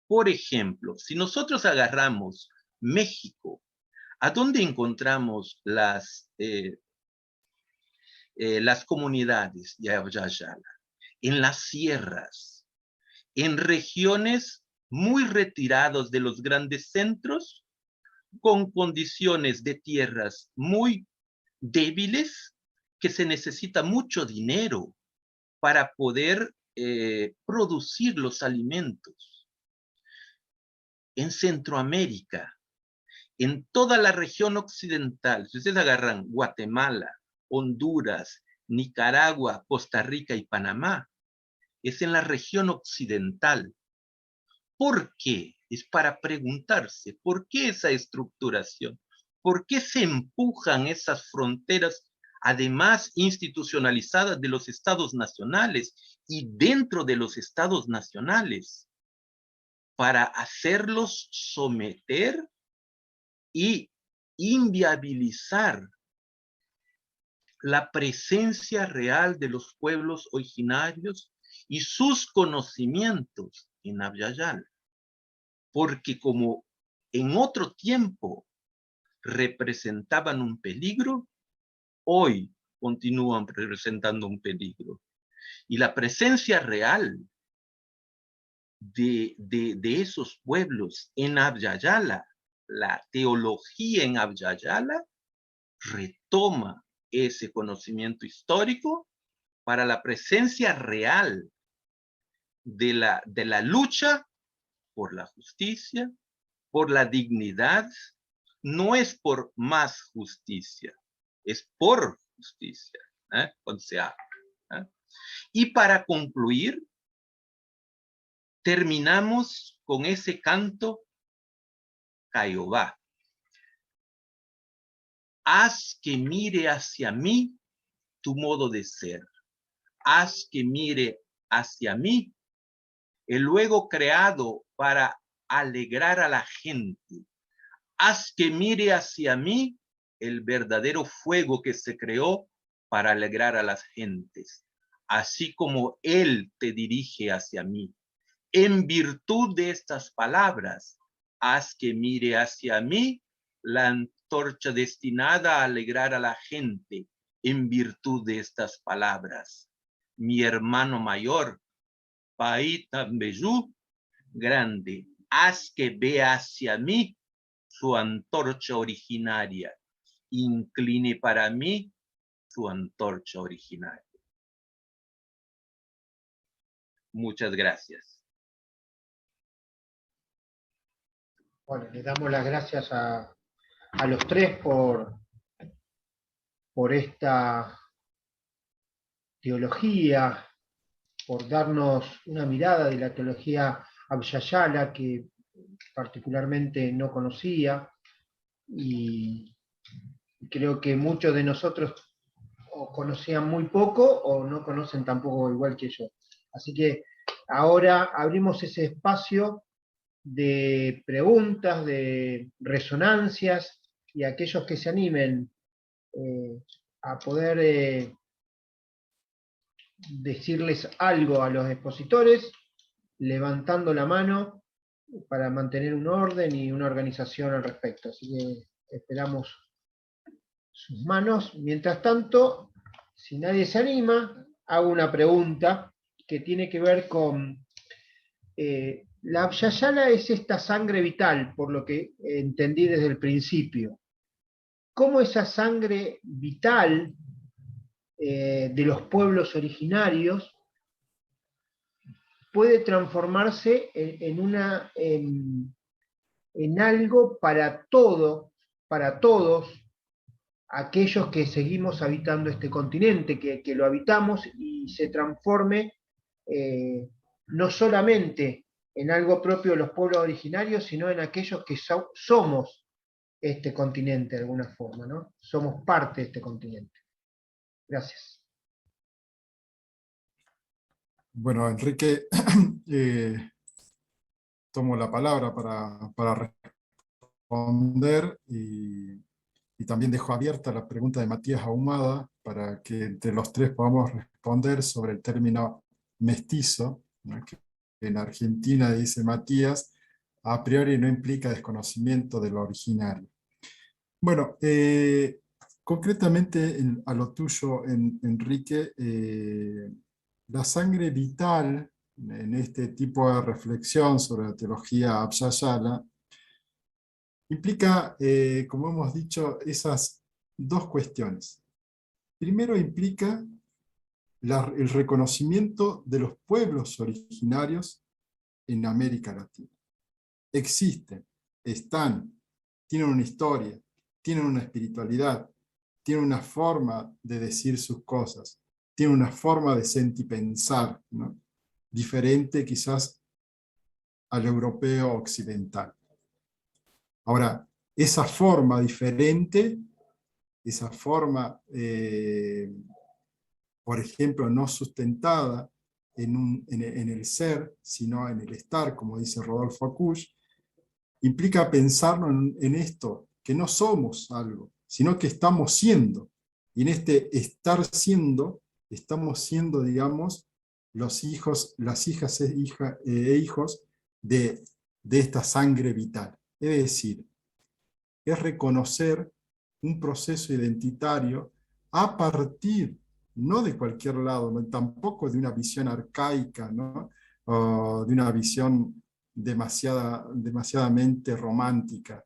Por ejemplo, si nosotros agarramos México, ¿a dónde encontramos las comunidades de Abya Yala? En las sierras, en regiones muy retiradas de los grandes centros, con condiciones de tierras muy débiles, que se necesita mucho dinero para poder producir los alimentos. En Centroamérica, en toda la región occidental, si ustedes agarran Guatemala, Honduras, Nicaragua, Costa Rica y Panamá, es en la región occidental. ¿Por qué? Es para preguntarse, ¿por qué esa estructuración? ¿Por qué se empujan esas fronteras, además institucionalizadas, de los estados nacionales y dentro de los estados nacionales, para hacerlos someter y inviabilizar la presencia real de los pueblos originarios y sus conocimientos en Abya Yala? porque como en otro tiempo representaban un peligro, hoy continúan representando un peligro. Y la presencia real de esos pueblos en Abya Yala, la teología en Abya Yala, retoma ese conocimiento histórico para la presencia real de la lucha por la justicia, por la dignidad. No es por más justicia, es por justicia, con C-A. Y para concluir, terminamos con ese canto Cayobá. Haz que mire hacia mí tu modo de ser. Haz que mire hacia mí el luego creado para alegrar a la gente. Haz que mire hacia mí el verdadero fuego que se creó para alegrar a las gentes, así como Él te dirige hacia mí. En virtud de estas palabras, haz que mire hacia mí la antorcha destinada a alegrar a la gente. En virtud de estas palabras, mi hermano mayor, Paita Mbeyú, grande, haz que vea hacia mí su antorcha originaria, incline para mí su antorcha originaria. Muchas gracias. Bueno, le damos las gracias a los tres por esta teología, por darnos una mirada de la teología Abya Yala que particularmente no conocía, y creo que muchos de nosotros o conocían muy poco o no conocen tampoco igual que yo. Así que ahora abrimos ese espacio de preguntas, de resonancias, y aquellos que se animen a poder decirles algo a los expositores, levantando la mano para mantener un orden y una organización al respecto. Así que esperamos sus manos. Mientras tanto, si nadie se anima, hago una pregunta que tiene que ver con... la Abya Yala es esta sangre vital, por lo que entendí desde el principio. ¿Cómo esa sangre vital de los pueblos originarios puede transformarse en algo para todos aquellos que seguimos habitando este continente, que lo habitamos, y se transforme no solamente en algo propio de los pueblos originarios, sino en aquellos que somos este continente de alguna forma, ¿no? Somos parte de este continente. Gracias. Bueno, Enrique, tomo la palabra para responder, y también dejo abierta la pregunta de Matías Ahumada para que entre los tres podamos responder sobre el término mestizo, ¿no? Que en Argentina, dice Matías, a priori no implica desconocimiento de lo originario. Bueno, concretamente a lo tuyo, Enrique, la sangre vital en este tipo de reflexión sobre la teología Abya Yala implica, como hemos dicho, esas dos cuestiones. Primero implica el reconocimiento de los pueblos originarios en América Latina. Existen, están, tienen una historia, tienen una espiritualidad, tienen una forma de decir sus cosas, tienen una forma de sentir y pensar, ¿no? Diferente quizás al europeo occidental. Ahora, esa forma diferente, esa forma, por ejemplo, no sustentada en el ser, sino en el estar, como dice Rodolfo Akush, implica pensarnos en esto, que no somos algo, sino que estamos siendo. Y en este estar siendo, estamos siendo, digamos, los hijos, las hijas e hijos de de esta sangre vital. Es decir, es reconocer un proceso identitario a partir, no de cualquier lado, no, tampoco de una visión arcaica, ¿no? O de una visión demasiadamente romántica,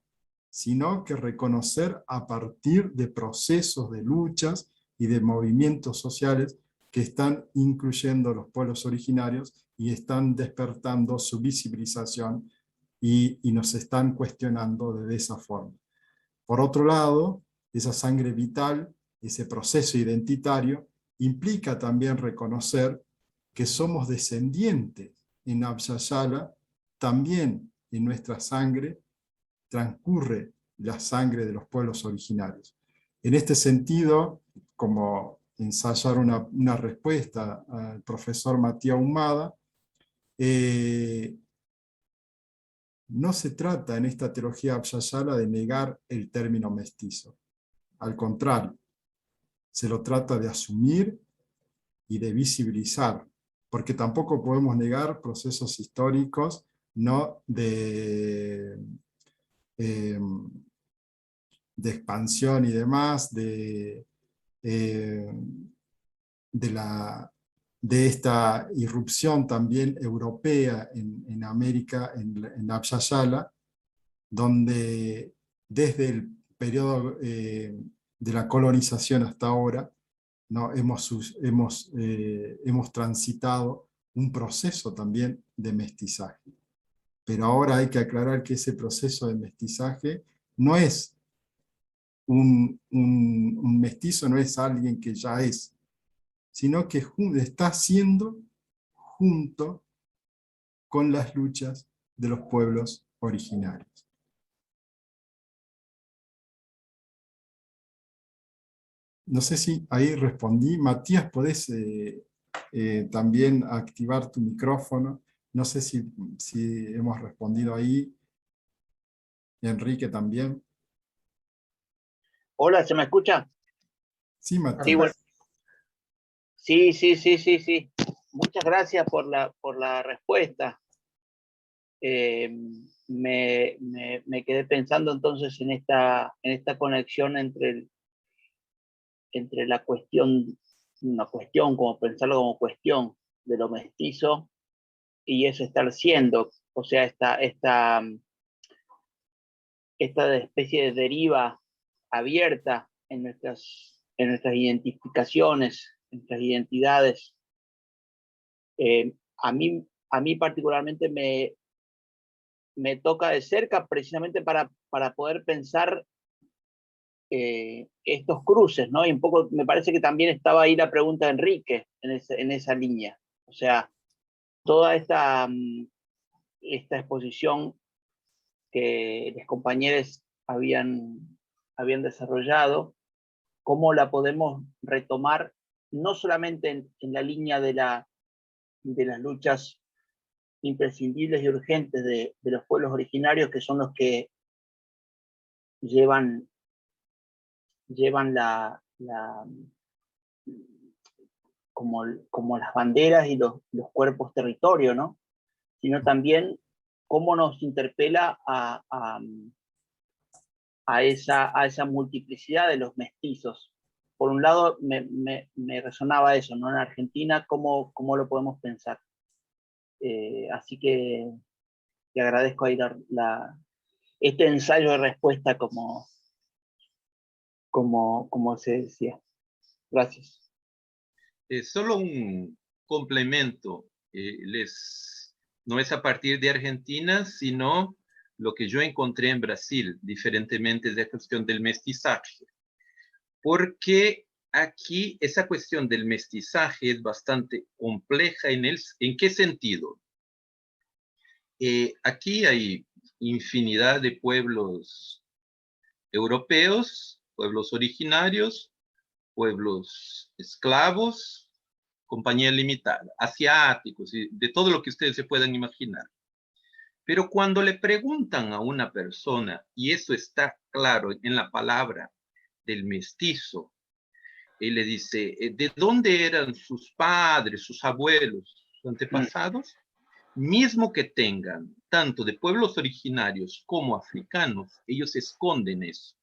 sino que reconocer a partir de procesos de luchas y de movimientos sociales que están incluyendo los pueblos originarios y están despertando su visibilización y nos están cuestionando de esa forma. Por otro lado, esa sangre vital, ese proceso identitario, implica también reconocer que somos descendientes en Abya Yala, también en nuestra sangre transcurre la sangre de los pueblos originarios. En este sentido, como ensayar una respuesta al profesor Matías Humada, no se trata en esta teología Abya Yala de negar el término mestizo. Al contrario, se lo trata de asumir y de visibilizar, porque tampoco podemos negar procesos históricos, ¿no? de expansión y demás, de esta irrupción también europea en América, en Abya Yala, donde desde el periodo de la colonización hasta ahora, ¿no? hemos transitado un proceso también de mestizaje. Pero ahora hay que aclarar que ese proceso de mestizaje no es un mestizo, no es alguien que ya es, sino que está siendo junto con las luchas de los pueblos originarios. No sé si ahí respondí. Matías, podés también activar tu micrófono. No sé si hemos respondido ahí. Enrique también. Hola, ¿se me escucha? Sí, Matías. Sí, bueno. Sí. Muchas gracias por la respuesta. Me quedé pensando entonces en esta conexión entre la cuestión, una cuestión, como pensarlo como cuestión de lo mestizo y eso estar siendo, o sea, esta especie de deriva abierta en nuestras identificaciones, en nuestras identidades. A mí particularmente me toca de cerca precisamente para poder pensar estos cruces, ¿no? Y un poco me parece que también estaba ahí la pregunta de Enrique en esa línea. O sea, toda esta exposición que los compañeros habían desarrollado, cómo la podemos retomar no solamente en la línea de las luchas imprescindibles y urgentes de los pueblos originarios, que son los que llevan como las banderas y los cuerpos territorio, ¿no? Sino también cómo nos interpela a esa multiplicidad de los mestizos. Por un lado, me resonaba eso, ¿no? En Argentina, ¿cómo lo podemos pensar? Así que te agradezco ahí este ensayo de respuesta como se decía. Gracias. Solo un complemento. No es a partir de Argentina, sino lo que yo encontré en Brasil, diferentemente de la cuestión del mestizaje. Porque aquí esa cuestión del mestizaje es bastante compleja. ¿En qué sentido? Aquí hay infinidad de pueblos europeos, pueblos originarios, pueblos esclavos, compañía limitada, asiáticos, y de todo lo que ustedes se puedan imaginar. Pero cuando le preguntan a una persona, y eso está claro en la palabra del mestizo, él le dice, ¿de dónde eran sus padres, sus abuelos, sus antepasados? mismo que tengan tanto de pueblos originarios como africanos, ellos esconden eso.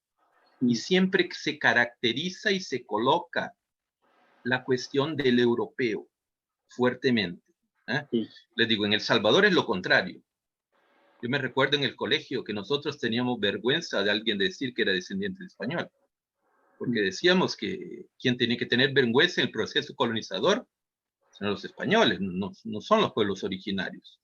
Y siempre se caracteriza y se coloca la cuestión del europeo fuertemente. Sí. Les digo, en El Salvador es lo contrario. Yo me recuerdo en el colegio que nosotros teníamos vergüenza de alguien decir que era descendiente de español, porque decíamos que quien tenía que tener vergüenza en el proceso colonizador son los españoles, no son los pueblos originarios.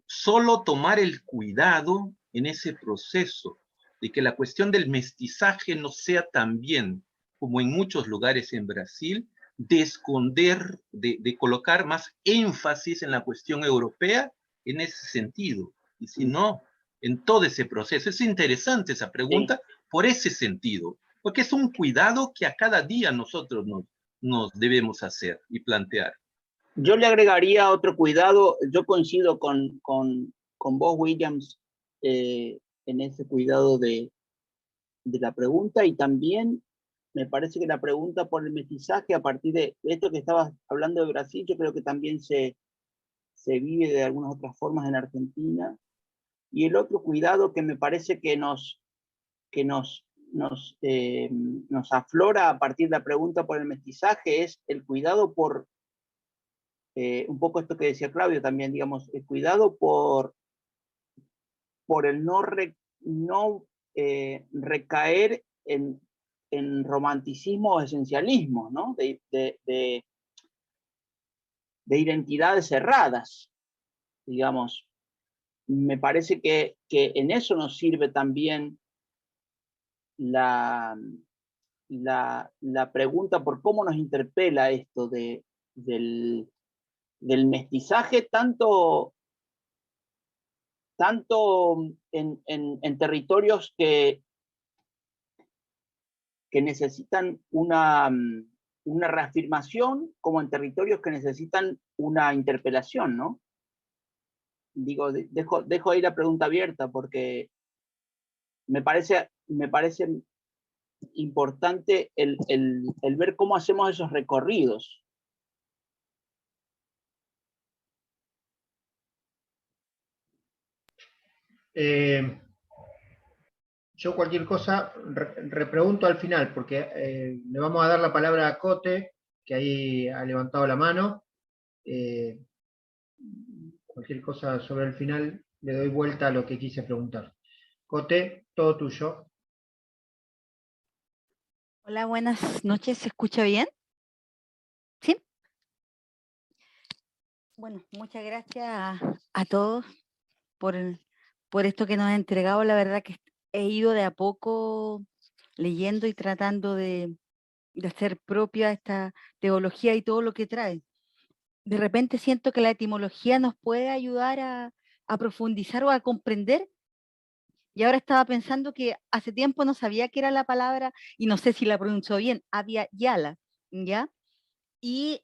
Solo tomar el cuidado en ese proceso de que la cuestión del mestizaje no sea también, como en muchos lugares en Brasil, de esconder, de colocar más énfasis en la cuestión europea en ese sentido, y si no, en todo ese proceso. Es interesante esa pregunta por ese sentido, porque es un cuidado que a cada día nosotros nos debemos hacer y plantear. Yo le agregaría otro cuidado, yo coincido con vos, Williams, en ese cuidado de la pregunta, y también me parece que la pregunta por el mestizaje, a partir de esto que estabas hablando de Brasil, yo creo que también se vive de algunas otras formas en Argentina. Y el otro cuidado que me parece que nos aflora a partir de la pregunta por el mestizaje es el cuidado por, un poco esto que decía Claudio también, digamos, el cuidado por el no recaer en romanticismo o esencialismo, ¿no? De identidades cerradas, digamos. Me parece que en eso nos sirve también la pregunta por cómo nos interpela esto del mestizaje, tanto en territorios que necesitan una reafirmación, como en territorios que necesitan una interpelación, ¿no? Digo, dejo ahí la pregunta abierta porque me parece importante el ver cómo hacemos esos recorridos. Yo cualquier cosa repregunto al final, porque le vamos a dar la palabra a Cote, que ahí ha levantado la mano. Cualquier cosa sobre el final, le doy vuelta a lo que quise preguntar. Cote, todo tuyo. Hola, buenas noches. ¿Se escucha bien? ¿Sí? Bueno, muchas gracias a todos por esto que nos han entregado. La verdad que he ido de a poco leyendo y tratando de hacer propia esta teología y todo lo que trae. De repente siento que la etimología nos puede ayudar a profundizar o a comprender. Y ahora estaba pensando que hace tiempo no sabía qué era la palabra, y no sé si la pronunció bien, Abya Yala, ¿ya? Y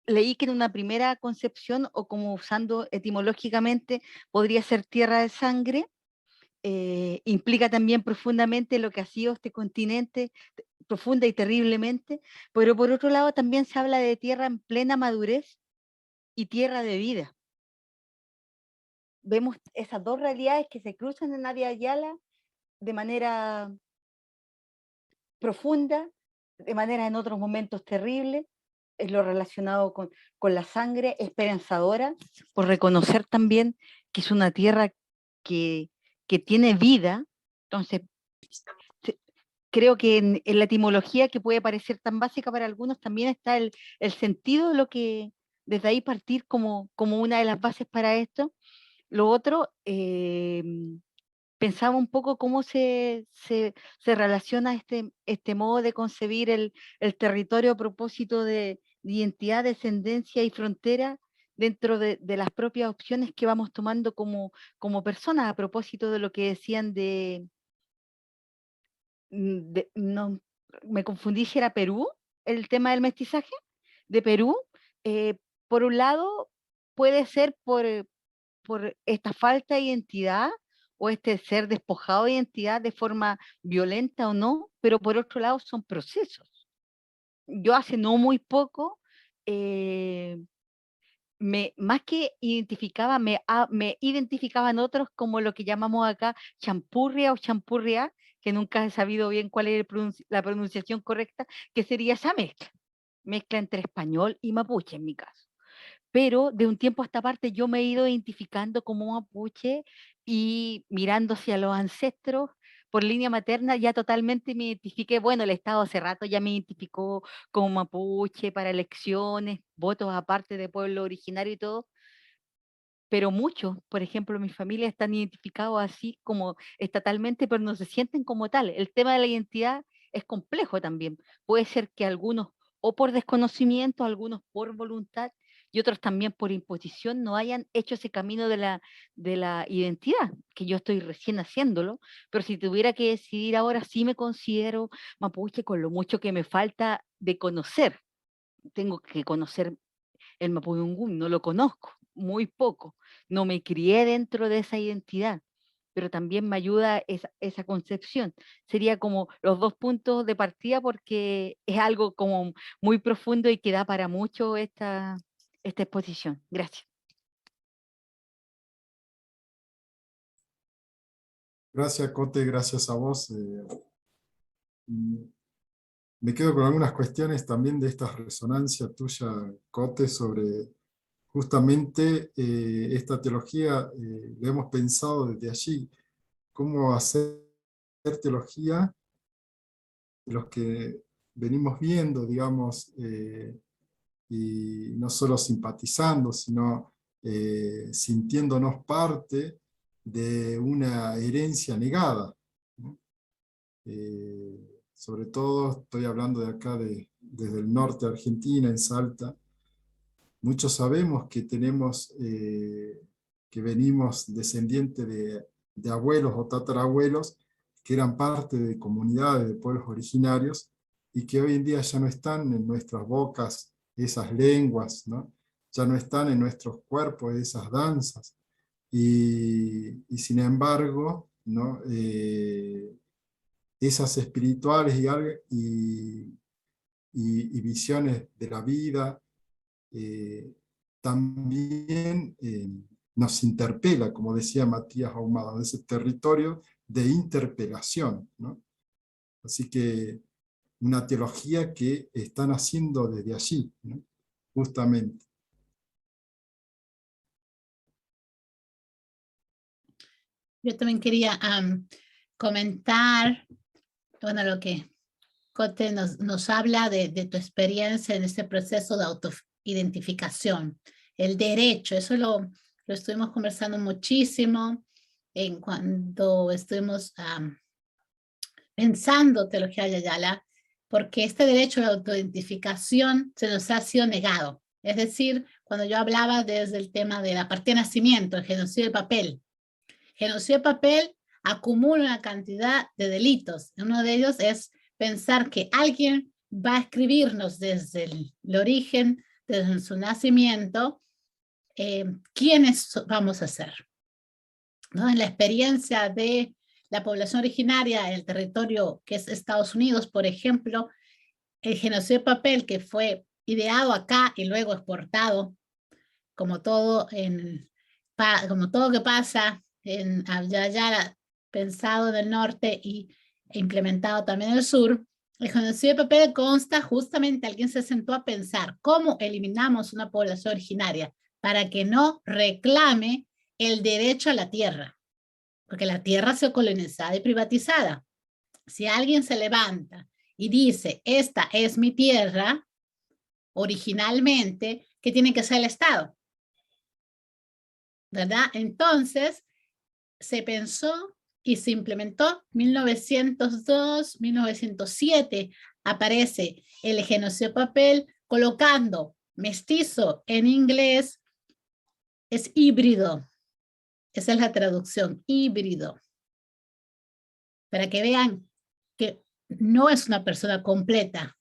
leí que en una primera concepción, o como usando etimológicamente, podría ser tierra de sangre. Implica también profundamente lo que ha sido este continente, profunda y terriblemente, pero por otro lado también se habla de tierra en plena madurez y tierra de vida. Vemos esas dos realidades que se cruzan en Abya Yala de manera profunda, de manera en otros momentos terribles. Es lo relacionado con la sangre esperanzadora, por reconocer también que es una tierra que tiene vida. Entonces, creo que en la etimología, que puede parecer tan básica para algunos, también está el sentido de lo que, desde ahí partir como una de las bases para esto. Lo otro, pensaba un poco cómo se relaciona este modo de concebir el territorio a propósito de identidad, descendencia y frontera dentro de las propias opciones que vamos tomando como personas, a propósito de lo que decían no, me confundí si era Perú, el tema del mestizaje de Perú. Por un lado, puede ser por esta falta de identidad, o este ser despojado de identidad de forma violenta o no, pero por otro lado son procesos. yo hace no muy poco, más que identificaba, me identificaban otros como lo que llamamos acá champurria o champurria, que nunca he sabido bien cuál es la pronunciación correcta, que sería esa mezcla entre español y mapuche en mi caso. Pero de un tiempo a esta parte yo me he ido identificando como mapuche y mirando hacia los ancestros por línea materna ya totalmente me identifiqué, bueno, el Estado hace rato ya me identificó como mapuche para elecciones, votos aparte de pueblo originario y todo, pero muchos, por ejemplo, mi familia están identificados así como estatalmente, pero no se sienten como tal. El tema de la identidad es complejo también. Puede ser que algunos, o por desconocimiento, algunos por voluntad, y otros también por imposición, no hayan hecho ese camino de la identidad, que yo estoy recién haciéndolo, pero si tuviera que decidir ahora, sí me considero mapuche con lo mucho que me falta de conocer. Tengo que conocer el mapudungún, no lo conozco, muy poco. No me crié dentro de esa identidad, pero también me ayuda esa concepción. Sería como los dos puntos de partida porque es algo como muy profundo y que da para mucho esta exposición. Gracias. Gracias, Cote, gracias a vos. Me quedo con algunas cuestiones también de esta resonancia tuya, Cote, sobre justamente esta teología. Lo hemos pensado desde allí, cómo hacer teología de los que venimos viendo, digamos, y no solo simpatizando, sino sintiéndonos parte de una herencia negada, ¿no? Sobre todo estoy hablando de acá, desde el norte de Argentina, en Salta. Muchos sabemos que tenemos, que venimos descendientes de abuelos o tatarabuelos que eran parte de comunidades de pueblos originarios y que hoy en día ya no están en nuestras bocas esas lenguas, ¿no? Ya no están en nuestros cuerpos esas danzas. Y sin embargo, ¿no? Esas espirituales y visiones de la vida, también nos interpela, como decía Matías Ahumada, ese territorio de interpelación, ¿no? Así que una teología que están haciendo desde allí, ¿no? Justamente. Yo también quería comentar, bueno, lo que Cote nos habla de tu experiencia en este proceso de autoidentificación. El derecho, eso lo estuvimos conversando muchísimo en cuando estuvimos pensando teología Yayala, porque este derecho de autoidentificación se nos ha sido negado. Es decir, cuando yo hablaba desde el tema de la partida de nacimiento, el genocidio de papel. Genocidio de papel acumula una cantidad de delitos. Uno de ellos es pensar que alguien va a escribirnos desde el origen, desde su nacimiento, quiénes vamos a ser, ¿no? En la experiencia de la población originaria, el territorio que es Estados Unidos, por ejemplo, el genocidio de papel que fue ideado acá y luego exportado, como todo, como todo que pasa en ya pensado en el norte y implementado también en el sur, el genocidio de papel consta justamente, alguien se sentó a pensar cómo eliminamos una población originaria para que no reclame el derecho a la tierra, porque la tierra ha sido colonizada y privatizada. Si alguien se levanta y dice, esta es mi tierra, originalmente, ¿qué tiene que hacer el Estado? ¿Verdad? Entonces, se pensó y se implementó 1902, 1907, aparece el genocidio de papel colocando mestizo en inglés, es híbrido. Esa es la traducción, híbrido. Para que vean que no es una persona completa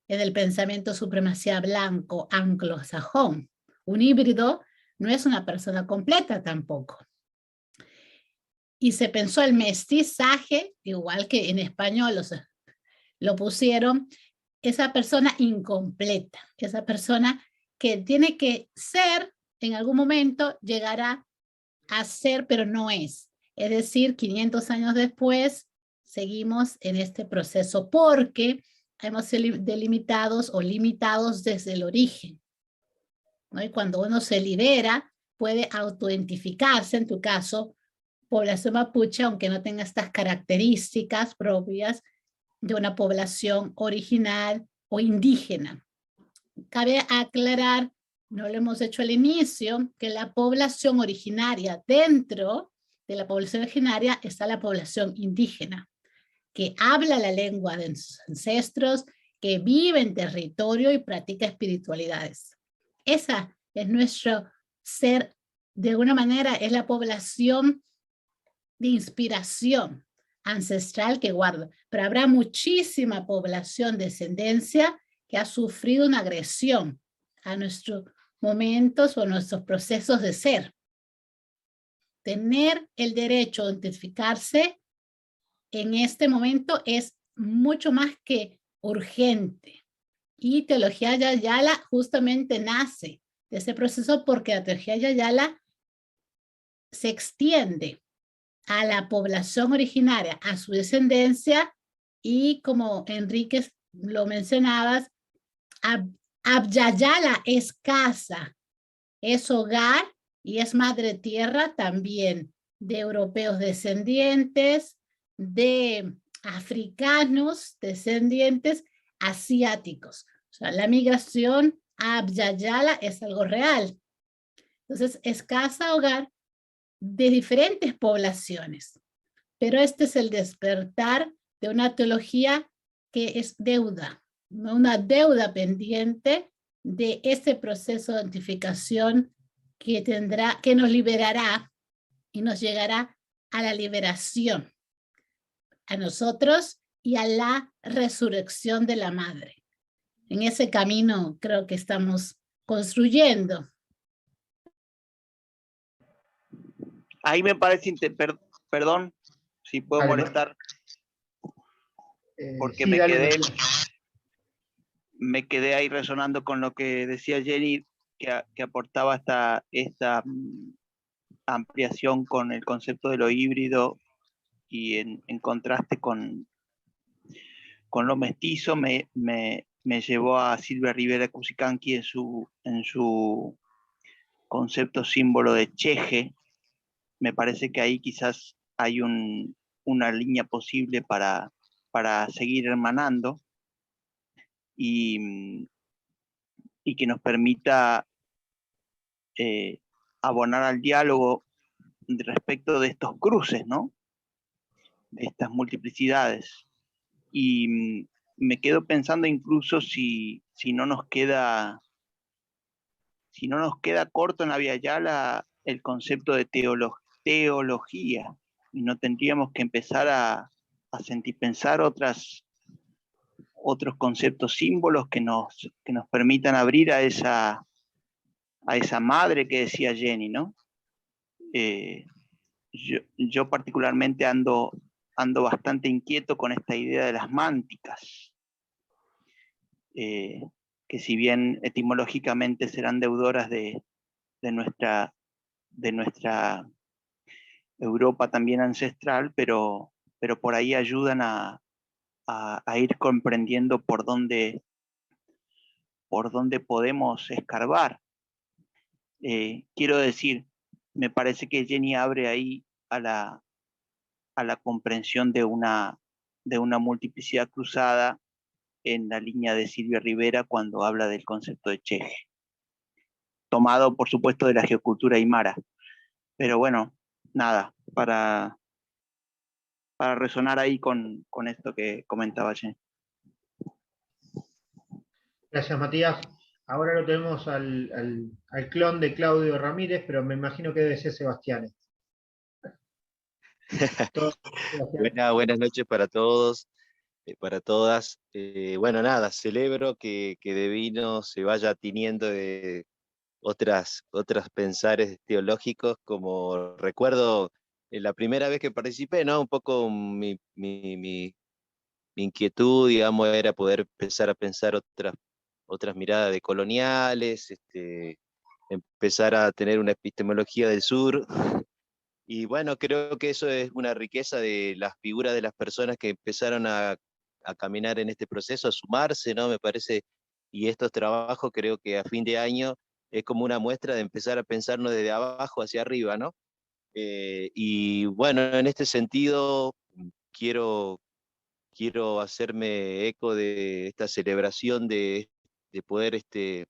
en el pensamiento supremacía blanco anglosajón. Un híbrido no es una persona completa tampoco. Y se pensó el mestizaje, igual que en español lo pusieron, esa persona incompleta, esa persona que tiene que ser, en algún momento llegará a ser, pero no es. Es decir, 500 años después, seguimos en este proceso porque hemos sido delimitados o limitados desde el origen, ¿no? Y cuando uno se libera, puede autoidentificarse, en tu caso, población mapuche, aunque no tenga estas características propias de una población original o indígena. Cabe aclarar, no lo hemos hecho al inicio, que la población originaria, dentro de la población originaria está la población indígena, que habla la lengua de sus ancestros, que vive en territorio y practica espiritualidades. Esa es nuestro ser, de alguna manera es la población de inspiración ancestral que guarda, pero habrá muchísima población, descendencia, que ha sufrido una agresión a nuestros momentos o nuestros procesos de ser. Tener el derecho a identificarse en este momento es mucho más que urgente. Y Teología Yayala justamente nace de ese proceso porque la Teología Yayala se extiende a la población originaria, a su descendencia, y como Enrique lo mencionabas, Abyayala es casa, es hogar y es madre tierra también de europeos descendientes, de africanos descendientes, asiáticos. O sea, la migración a Abyayala es algo real. Entonces, es casa, hogar de diferentes poblaciones. Pero este es el despertar de una teología que es deuda, ¿no? Una deuda pendiente de ese proceso de identificación que tendrá, que nos liberará y nos llegará a la liberación, a nosotros y a la resurrección de la madre. En ese camino creo que estamos construyendo. Ahí me parece, perdón, si puedo Dale, molestar, porque sí, dale, me quedé ahí resonando con lo que decía Jenny, que aportaba esta ampliación con el concepto de lo híbrido y en contraste con lo mestizo, me llevó a Silvia Rivera Cusicanqui en su concepto símbolo de Cheje. Me parece que ahí quizás hay una línea posible para seguir hermanando y que nos permita abonar al diálogo respecto de estos cruces, ¿no? De estas multiplicidades. Y me quedo pensando incluso si no nos queda corto en la Vía Yala el concepto de teología, y no tendríamos que empezar a pensar otros conceptos, símbolos que nos permitan abrir a esa madre que decía Jenny, ¿no? Yo particularmente ando bastante inquieto con esta idea de las mánticas, que si bien etimológicamente serán deudoras de nuestra Europa también ancestral, pero por ahí ayudan a ir comprendiendo por dónde podemos escarbar. Quiero decir, me parece que Jenny abre ahí a la comprensión de una multiplicidad cruzada en la línea de Silvia Rivera cuando habla del concepto de Cheje, tomado por supuesto de la geocultura aymara. Pero bueno, nada, para resonar ahí con esto que comentaba Jenny. Gracias, Matías. Ahora lo tenemos al clon de Claudio Ramírez, pero me imagino que debe ser Sebastián. Buenas noches para todos, para todas. Bueno, nada, celebro que Devino se vaya tiñendo de otros pensares teológicos, como recuerdo la primera vez que participé, ¿no? Un poco mi inquietud, digamos, era poder empezar a pensar otras miradas decoloniales, empezar a tener una epistemología del sur. Y bueno, creo que eso es una riqueza de las figuras de las personas que empezaron a caminar en este proceso, a sumarse, ¿no? Me parece, y estos trabajos creo que a fin de año es como una muestra de empezar a pensarnos desde abajo hacia arriba, ¿no? Y bueno, en este sentido, quiero hacerme eco de esta celebración de poder, de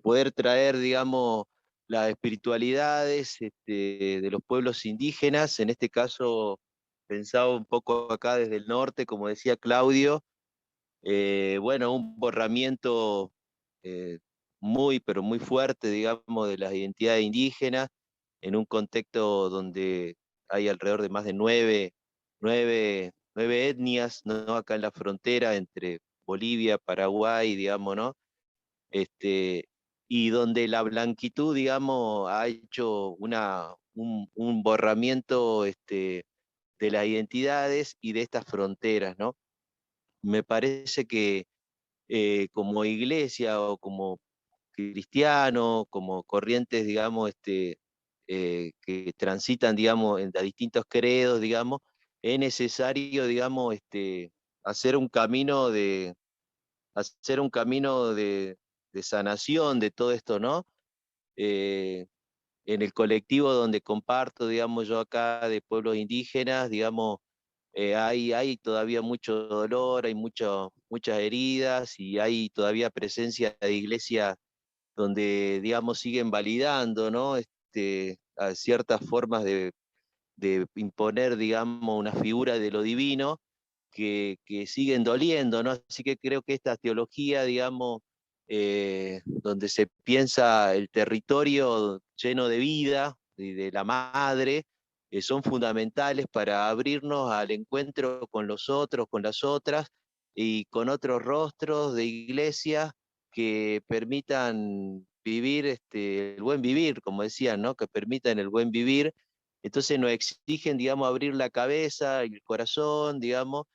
poder traer, digamos, las espiritualidades de los pueblos indígenas. En este caso, pensaba un poco acá desde el norte, como decía Claudio, bueno, un borramiento muy, pero muy fuerte, digamos, de las identidades indígenas, en un contexto donde hay alrededor de más de nueve etnias, ¿no? Acá en la frontera entre Bolivia, Paraguay, digamos, ¿no? Este, y donde la blanquitud, digamos, ha hecho un borramiento de las identidades y de estas fronteras, ¿no? Me parece que como iglesia o como cristiano, como corrientes, digamos, que transitan, digamos, en distintos credos, digamos, es necesario, digamos, hacer un camino de, hacer un camino de sanación de todo esto, ¿no? Eh, en el colectivo donde comparto, digamos, yo acá de pueblos indígenas, digamos, hay todavía mucho dolor, hay muchas heridas y hay todavía presencia de iglesias donde, digamos, siguen validando, ¿no? A ciertas formas de imponer, digamos, una figura de lo divino que siguen doliendo, ¿no? Así que creo que esta teología, digamos, donde se piensa el territorio lleno de vida y de la madre, son fundamentales para abrirnos al encuentro con los otros, con las otras y con otros rostros de iglesia que permitan vivir el buen vivir, como decían, ¿no? Que permitan el buen vivir. Entonces nos exigen, digamos, abrir la cabeza y el corazón, digamos,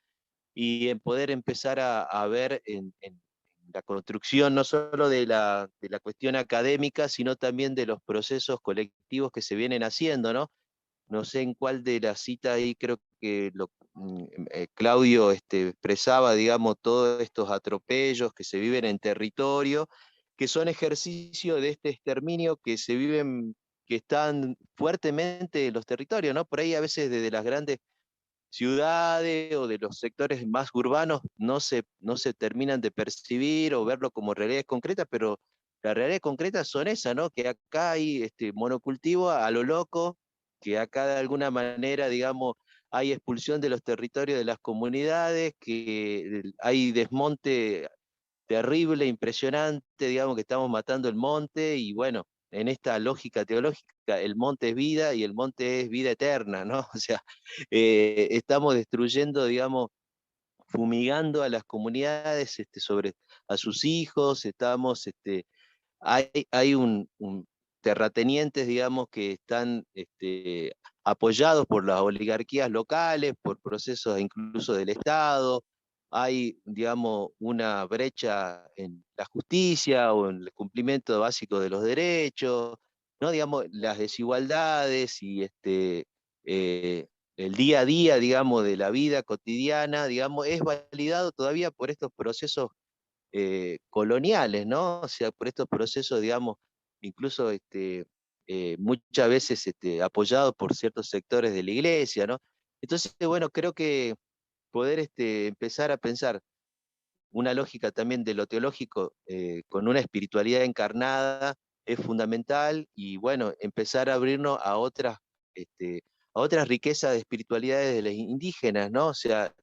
y en poder empezar a ver en la construcción no solo de la cuestión académica, sino también de los procesos colectivos que se vienen haciendo, ¿no? No sé en cuál de las citas ahí creo que Claudio expresaba, digamos, todos estos atropellos que se viven en territorio, que son ejercicio de este exterminio que se viven, que están fuertemente en los territorios, ¿no? Por ahí a veces desde las grandes ciudades o de los sectores más urbanos no se terminan de percibir o verlo como realidades concretas, pero las realidades concretas son esas, ¿no? Que acá hay monocultivo a lo loco, que acá de alguna manera, digamos, hay expulsión de los territorios de las comunidades, que hay desmonte terrible, impresionante, digamos que estamos matando el monte y bueno, en esta lógica teológica, el monte es vida y el monte es vida eterna, ¿no? O sea, estamos destruyendo, digamos, fumigando a las comunidades a sus hijos, hay un terratenientes, digamos, que están apoyados por las oligarquías locales, por procesos incluso del Estado. Hay, digamos, una brecha en la justicia o en el cumplimiento básico de los derechos, ¿no? Digamos, las desigualdades y el día a día, digamos, de la vida cotidiana, digamos, es validado todavía por estos procesos coloniales, ¿no? O sea, por estos procesos, digamos, incluso muchas veces apoyados por ciertos sectores de la iglesia, ¿no? Entonces, bueno, creo que poder empezar a pensar una lógica también de lo teológico con una espiritualidad encarnada es fundamental y, bueno, empezar a abrirnos a otras riquezas de espiritualidades de las indígenas, ¿no? O sea,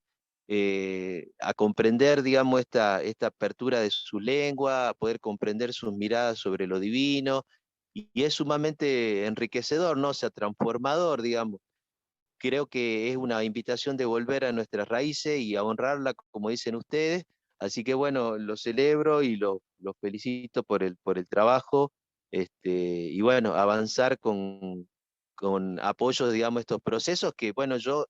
a comprender, digamos, esta apertura de su lengua, a poder comprender sus miradas sobre lo divino, y es sumamente enriquecedor, ¿no? O sea, transformador, digamos. Creo que es una invitación de volver a nuestras raíces y a honrarla, como dicen ustedes. Así que bueno, lo celebro y lo felicito por el trabajo, y bueno, avanzar con apoyo, digamos, a estos procesos que, bueno, yo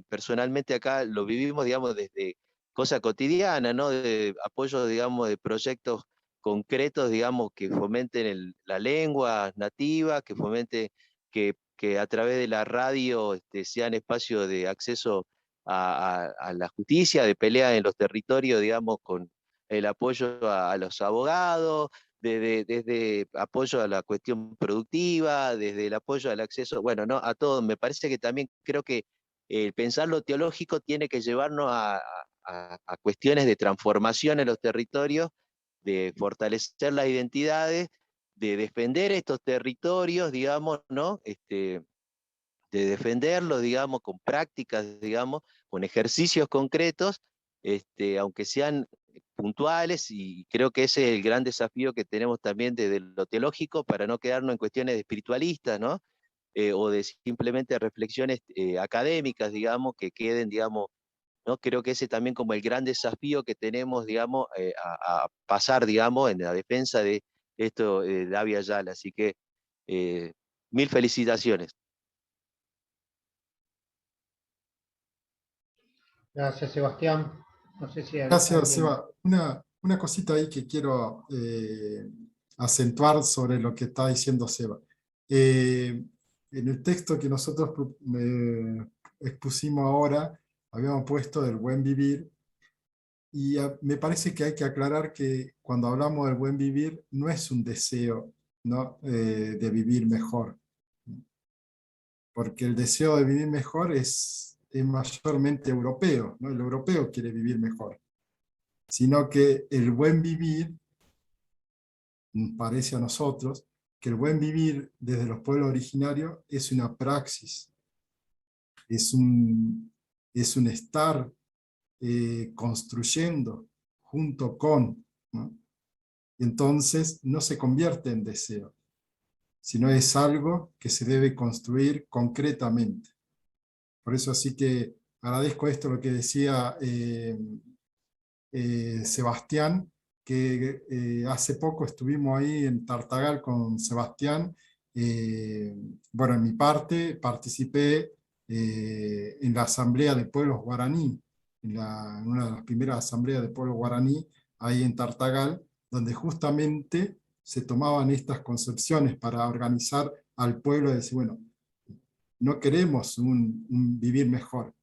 personalmente acá lo vivimos, digamos, desde cosa cotidiana, ¿no? De apoyo, digamos, de proyectos concretos, digamos, que fomenten la lengua nativa, que fomenten que a través de la radio sean espacios de acceso a la justicia, de pelea en los territorios, digamos, con el apoyo a los abogados, desde apoyo a la cuestión productiva, desde el apoyo al acceso, bueno, no, a todo. Me parece que también creo que el pensar lo teológico tiene que llevarnos a cuestiones de transformación en los territorios, de fortalecer las identidades, de defender estos territorios, digamos, ¿no? De defenderlos, digamos, con prácticas, digamos, con ejercicios concretos, aunque sean puntuales, y creo que ese es el gran desafío que tenemos también desde lo teológico, para no quedarnos en cuestiones espiritualistas, ¿no? O de simplemente reflexiones académicas, digamos, que queden, digamos, ¿no? Creo que ese también como el gran desafío que tenemos, digamos, a pasar, digamos, en la defensa de esto de Abya Yala. Así que mil felicitaciones. Gracias, Sebastián. No sé si Gracias, alguien... Seba. Una cosita ahí que quiero acentuar sobre lo que está diciendo Seba. En el texto que nosotros expusimos ahora, habíamos puesto del buen vivir, y me parece que hay que aclarar que cuando hablamos del buen vivir, no es un deseo, ¿no? De vivir mejor, porque el deseo de vivir mejor es mayormente europeo, ¿no? El europeo quiere vivir mejor, sino que el buen vivir, parece a nosotros, que el buen vivir desde los pueblos originarios es una praxis, es un estar construyendo junto con, ¿no? Entonces no se convierte en deseo, sino es algo que se debe construir concretamente. Por eso así que agradezco esto, lo que decía Sebastián, que hace poco estuvimos ahí en Tartagal con Sebastián. Bueno, en mi parte participé en la Asamblea de Pueblos Guaraní, en una de las primeras asambleas de pueblos guaraní, ahí en Tartagal, donde justamente se tomaban estas concepciones para organizar al pueblo y decir, bueno, no queremos un vivir mejor,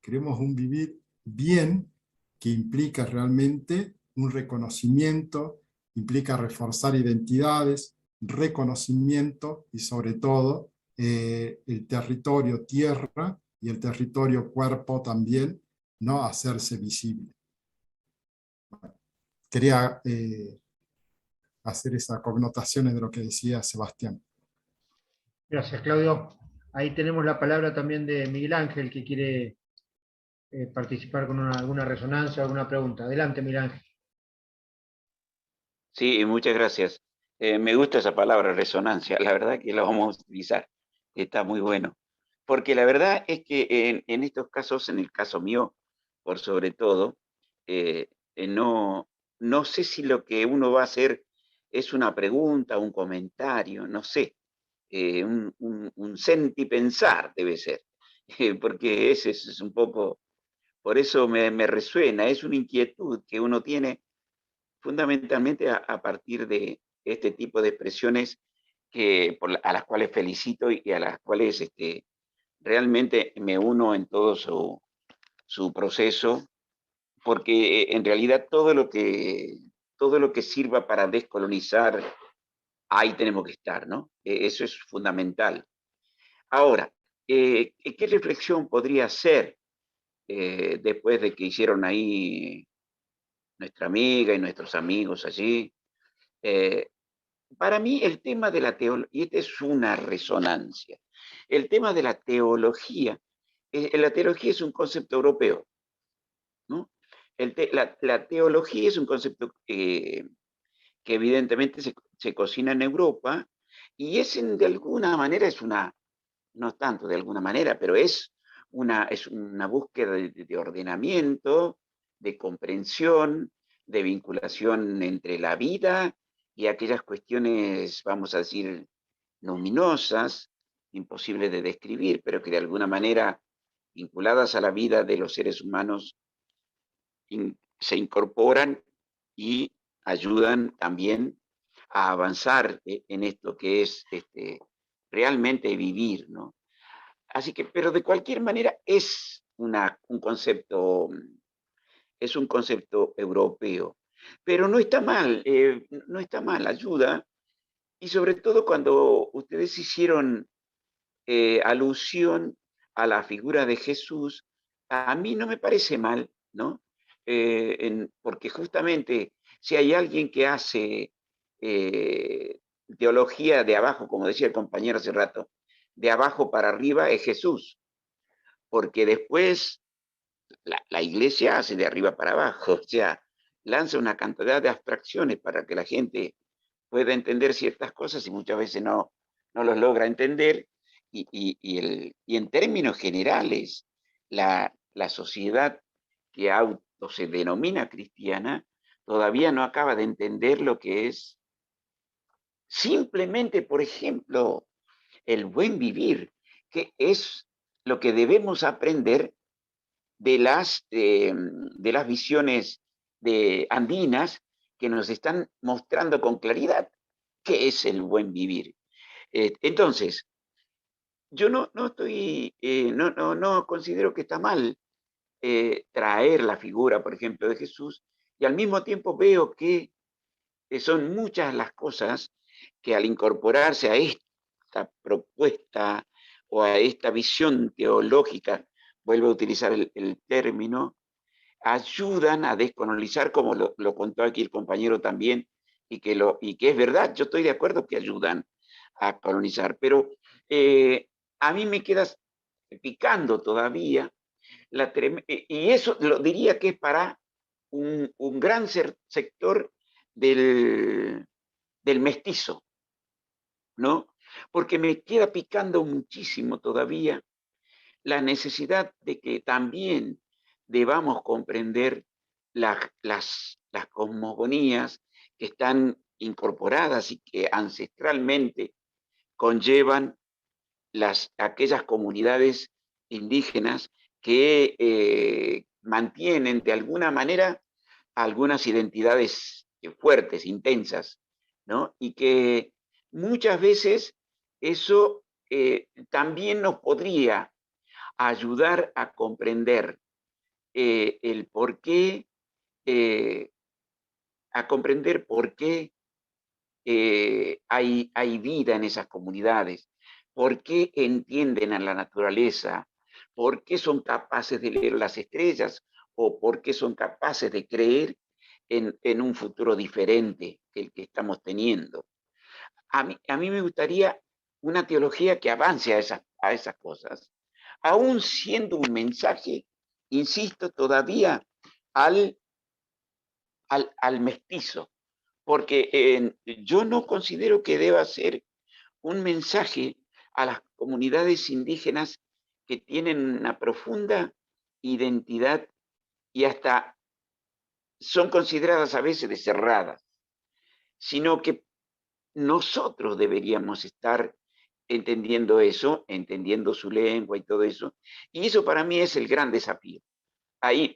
queremos un vivir bien, que implica realmente un reconocimiento, implica reforzar identidades, reconocimiento y sobre todo el territorio tierra y el territorio cuerpo también, no hacerse visible. Quería hacer esas connotaciones de lo que decía Sebastián. Gracias, Claudio. Ahí tenemos la palabra también de Miguel Ángel, que quiere participar con alguna resonancia, alguna pregunta. Adelante, Miguel Ángel. Sí, muchas gracias. Me gusta esa palabra, resonancia. La verdad que la vamos a utilizar. Está muy bueno. Porque la verdad es que en estos casos, en el caso mío, por sobre todo, no sé si lo que uno va a hacer es una pregunta, un comentario, no sé. Un sentipensar debe ser. Porque ese es un poco, por eso me resuena, es una inquietud que uno tiene fundamentalmente a partir de este tipo de expresiones a las cuales felicito y a las cuales realmente me uno en todo su proceso, porque en realidad todo lo que sirva para descolonizar, ahí tenemos que estar, ¿no? Eso es fundamental. Ahora, ¿qué reflexión podría hacer después de que hicieron ahí nuestra amiga y nuestros amigos allí? Para mí el tema de la teología, y esta es una resonancia, el tema de la teología es un concepto europeo, ¿no? La teología es un concepto que evidentemente se cocina en Europa y de alguna manera no tanto de alguna manera, pero es una búsqueda de ordenamiento, de comprensión, de vinculación entre la vida y aquellas cuestiones, vamos a decir, luminosas, imposibles de describir, pero que de alguna manera vinculadas a la vida de los seres humanos se incorporan y ayudan también a avanzar en esto que es realmente vivir, ¿no? Así que, pero de cualquier manera es un concepto europeo. Pero no está mal, no está mal, ayuda. Y sobre todo cuando ustedes hicieron alusión a la figura de Jesús, a mí no me parece mal, ¿no? Porque justamente si hay alguien que hace teología de abajo, como decía el compañero hace rato, de abajo para arriba es Jesús, porque después la iglesia hace de arriba para abajo, o sea, lanza una cantidad de abstracciones para que la gente pueda entender ciertas cosas y muchas veces no los logra entender. Y en términos generales, la sociedad que se denomina cristiana todavía no acaba de entender lo que es simplemente, por ejemplo, el buen vivir, que es lo que debemos aprender de las visiones andinas que nos están mostrando con claridad qué es el buen vivir. Entonces, yo no considero que está mal traer la figura, por ejemplo, de Jesús, y al mismo tiempo veo que son muchas las cosas que al incorporarse a esta propuesta o a esta visión teológica, vuelvo a utilizar el término, ayudan a descolonizar, como lo contó aquí el compañero también, y que es verdad, yo estoy de acuerdo que ayudan a colonizar, pero a mí me queda picando todavía, y eso lo diría que es para un gran sector del mestizo, ¿no? Porque me queda picando muchísimo todavía la necesidad de que también debamos comprender las cosmogonías que están incorporadas y que ancestralmente conllevan aquellas comunidades indígenas que mantienen de alguna manera algunas identidades fuertes, intensas, ¿no? Y que muchas veces eso también nos podría ayudar a comprender el por qué, a comprender por qué hay vida en esas comunidades, por qué entienden a la naturaleza, por qué son capaces de leer las estrellas o por qué son capaces de creer en un futuro diferente que el que estamos teniendo. A mí me gustaría una teología que avance a esas cosas, aún siendo un mensaje, insisto, todavía al mestizo, porque yo no considero que deba ser un mensaje a las comunidades indígenas que tienen una profunda identidad y hasta son consideradas a veces de cerradas, sino que nosotros deberíamos estar entendiendo eso, entendiendo su lengua y todo eso, y eso para mí es el gran desafío.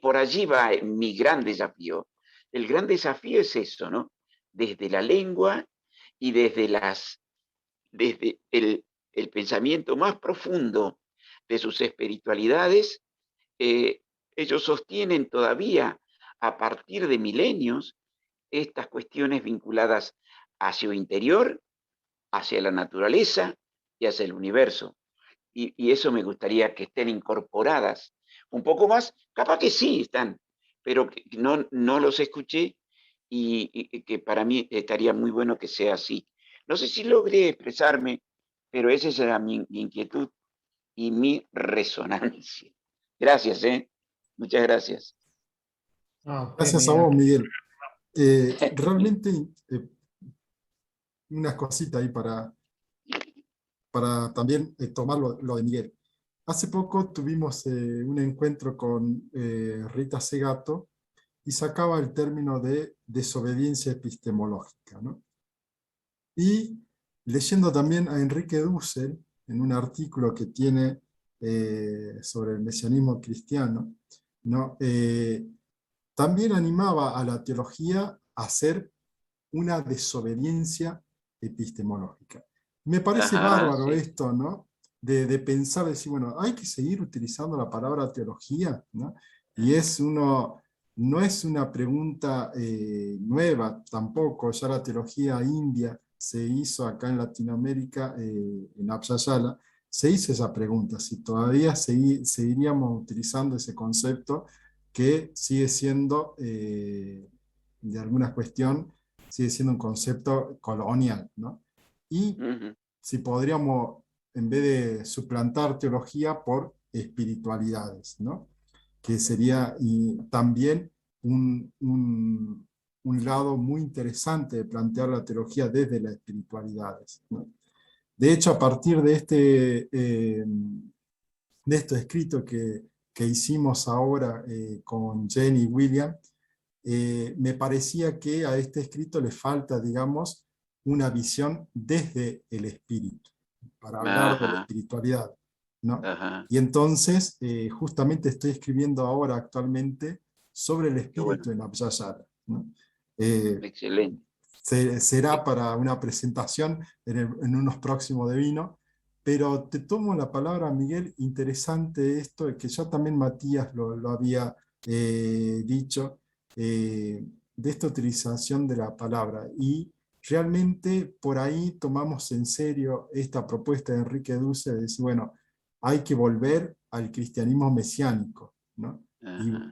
Por allí va mi gran desafío. El gran desafío es eso, ¿no? Desde la lengua y desde el pensamiento más profundo de sus espiritualidades, ellos sostienen todavía a partir de milenios estas cuestiones vinculadas hacia lo interior, hacia la naturaleza y hacia el universo. Y eso me gustaría que estén incorporadas un poco más, capaz que sí están, pero que no los escuché y que para mí estaría muy bueno que sea así. No sé si logré expresarme, pero esa era mi inquietud y mi resonancia. Gracias, muchas gracias. Gracias a vos, Miguel. Realmente, unas cositas ahí para también tomar lo de Miguel. Hace poco tuvimos un encuentro con Rita Segato y sacaba el término de desobediencia epistemológica, ¿no? Y leyendo también a Enrique Dussel, en un artículo que tiene sobre el mesianismo cristiano, ¿no? También animaba a la teología a hacer una desobediencia epistemológica. Me parece bárbaro sí. esto, ¿no? De pensar, decir, bueno, hay que seguir utilizando la palabra teología, ¿no? Y no es una pregunta nueva tampoco, ya la teología india se hizo acá en Latinoamérica, en Abhyayala, se hizo esa pregunta, si todavía seguiríamos utilizando ese concepto que sigue siendo, de alguna cuestión, sigue siendo un concepto colonial, ¿no? Y si podríamos, en vez de suplantar teología por espiritualidades, ¿no? Que sería y también un lado muy interesante de plantear la teología desde las espiritualidades, ¿no? De hecho, a partir de este escrito que hicimos ahora con Jenny y William, me parecía que a este escrito le falta, digamos, una visión desde el espíritu, para hablar de la espiritualidad, ¿no? Y entonces, justamente estoy escribiendo ahora actualmente sobre el espíritu en Abhyayala, ¿no? Excelente. Será para una presentación en unos próximos de vino, pero te tomo la palabra, Miguel. Interesante esto, que ya también Matías lo había dicho, de esta utilización de la palabra, y realmente por ahí tomamos en serio esta propuesta de Enrique Dussel de decir, bueno, hay que volver al cristianismo mesiánico, ¿no?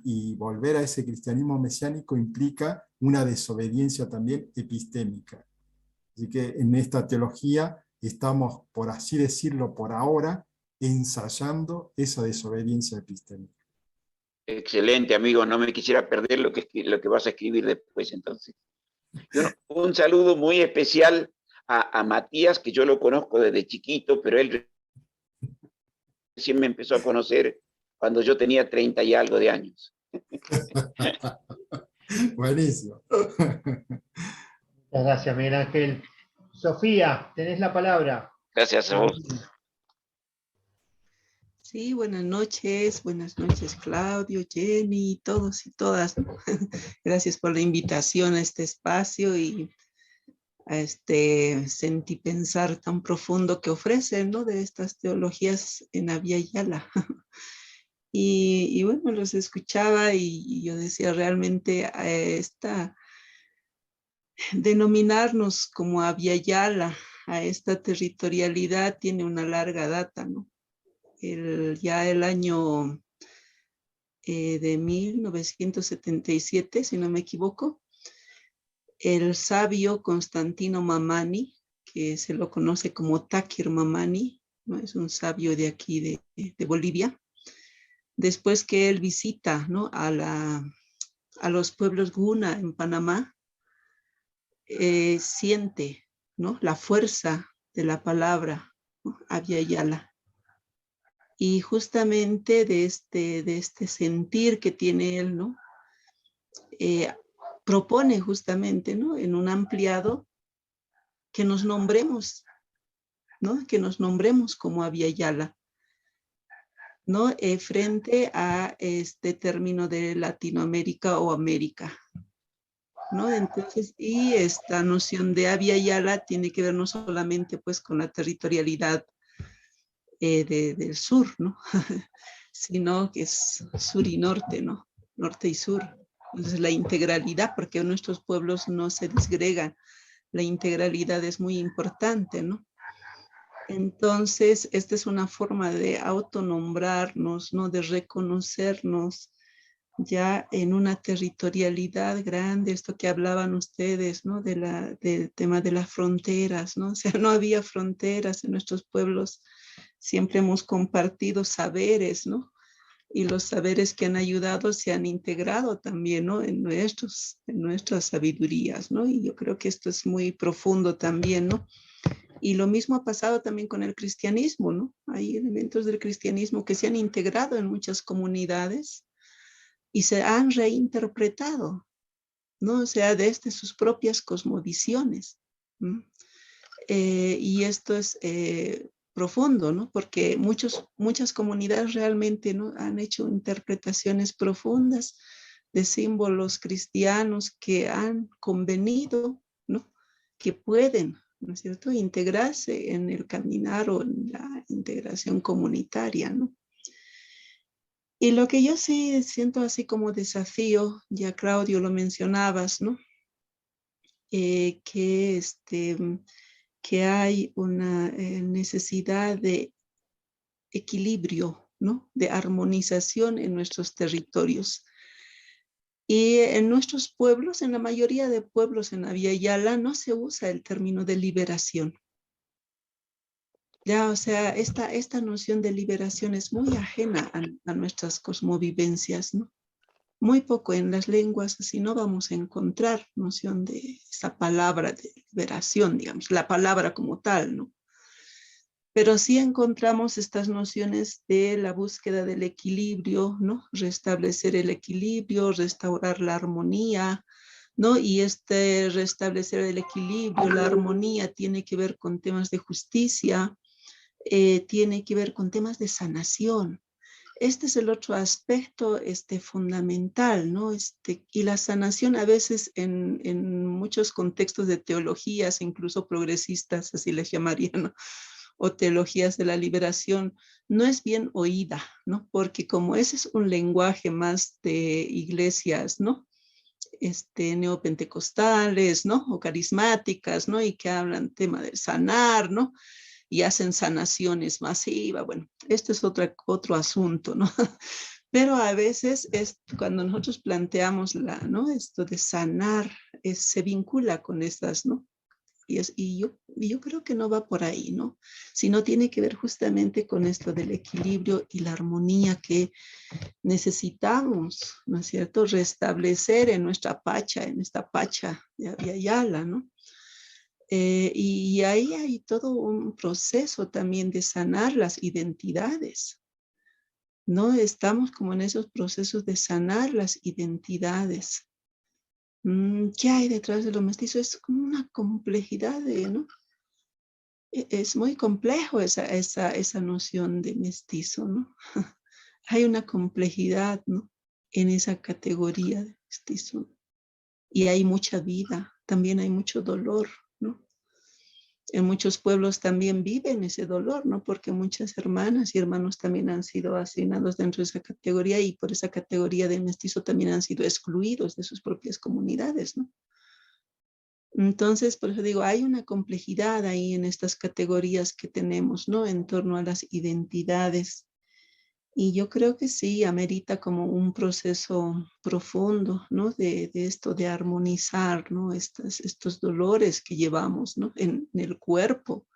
Y volver a ese cristianismo mesiánico implica una desobediencia también epistémica. Así que en esta teología estamos, por así decirlo, por ahora, ensayando esa desobediencia epistémica. Excelente, amigo. No me quisiera perder lo que vas a escribir después, entonces. Un saludo muy especial a Matías, que yo lo conozco desde chiquito, pero él recién me empezó a conocer cuando yo tenía 30 y algo de años. Buenísimo. Muchas gracias, Miguel Ángel. Sofía, tenés la palabra. Gracias a vos. Sí, buenas noches, Claudio, Jenny, todos y todas. Gracias por la invitación a este espacio y a este sentipensar tan profundo que ofrecen, ¿no? De estas teologías en Abhyayala. Y bueno, los escuchaba y yo decía realmente denominarnos como Abhyayala, a esta territorialidad tiene una larga data, ¿no? Ya el año de 1977, si no me equivoco, el sabio Constantino Mamani, que se lo conoce como Takir Mamani, ¿no? Es un sabio de aquí de Bolivia. Después que él visita, ¿no? a los pueblos Guna en Panamá, siente, ¿no? La fuerza de la palabra, ¿no? Abhyayala. Y justamente de este sentir que tiene él, ¿no? Propone justamente, ¿no? En un ampliado que nos nombremos, ¿no? Que nos nombremos como Abhyayala, ¿no? Frente a este término de Latinoamérica o América, ¿no? Entonces, y esta noción de Abhyayala tiene que ver no solamente pues con la territorialidad del sur, ¿no? Sino que es sur y norte, ¿no? Norte y sur. Entonces la integralidad, porque nuestros pueblos no se disgregan, la integralidad es muy importante, ¿no? Entonces, esta es una forma de autonombrarnos, ¿no? De reconocernos ya en una territorialidad grande, esto que hablaban ustedes, ¿no? Del tema de las fronteras, ¿no? O sea, no había fronteras en nuestros pueblos. Siempre hemos compartido saberes, ¿no? Y los saberes que han ayudado se han integrado también, ¿no? En nuestras sabidurías, ¿no? Y yo creo que esto es muy profundo también, ¿no? Y lo mismo ha pasado también con el cristianismo, ¿no? Hay elementos del cristianismo que se han integrado en muchas comunidades y se han reinterpretado, ¿no? O sea, desde sus propias cosmovisiones. Y esto es profundo, ¿no? Porque muchas comunidades realmente, ¿no?, han hecho interpretaciones profundas de símbolos cristianos que han convenido, ¿no?, que pueden, ¿no es cierto?, integrarse en el caminar o en la integración comunitaria, ¿no? Y lo que yo sí siento así como desafío, ya Claudio lo mencionabas, ¿no?, que hay una necesidad de equilibrio, ¿no?, de armonización en nuestros territorios. Y en nuestros pueblos, en la mayoría de pueblos en Abya Yala, no se usa el término de liberación. Ya, o sea, esta noción de liberación es muy ajena a nuestras cosmovivencias, ¿no? Muy poco en las lenguas, así no vamos a encontrar noción de esa palabra de liberación, digamos, la palabra como tal, ¿no? Pero sí encontramos estas nociones de la búsqueda del equilibrio, ¿no? Restablecer el equilibrio, restaurar la armonía, ¿no? Y restablecer el equilibrio, la armonía tiene que ver con temas de justicia, tiene que ver con temas de sanación. Este es el otro aspecto fundamental, ¿no? Y la sanación a veces en muchos contextos de teologías, incluso progresistas, así les llamarían, ¿no?, o teologías de la liberación, no es bien oída, ¿no? Porque como ese es un lenguaje más de iglesias, ¿no?, neopentecostales, ¿no?, o carismáticas, ¿no?, y que hablan tema de sanar, ¿no?, y hacen sanaciones masivas. Bueno, este es otro asunto, ¿no? Pero a veces cuando nosotros planteamos ¿no?, esto de sanar, se vincula con estas, ¿no? Y yo creo que no va por ahí, ¿no? Sino tiene que ver justamente con esto del equilibrio y la armonía que necesitamos, ¿no es cierto?, restablecer en nuestra pacha, en esta pacha de Abya Yala, ¿no? Y ahí hay todo un proceso también de sanar las identidades, ¿no? Estamos como en esos procesos de sanar las identidades. ¿Qué hay detrás de lo mestizo? Es como una complejidad ¿no? Es muy complejo esa noción de mestizo, ¿no? Hay una complejidad, ¿no?, en esa categoría de mestizo. Y hay mucha vida, también hay mucho dolor, ¿no? En muchos pueblos también viven ese dolor, ¿no? Porque muchas hermanas y hermanos también han sido asignados dentro de esa categoría y por esa categoría de mestizo también han sido excluidos de sus propias comunidades, ¿no? Entonces, por eso digo, hay una complejidad ahí en estas categorías que tenemos, ¿no?, en torno a las identidades. Y yo creo que sí, amerita como un proceso profundo, ¿no?, de esto de armonizar, ¿no?, estos dolores que llevamos, ¿no?, en el cuerpo,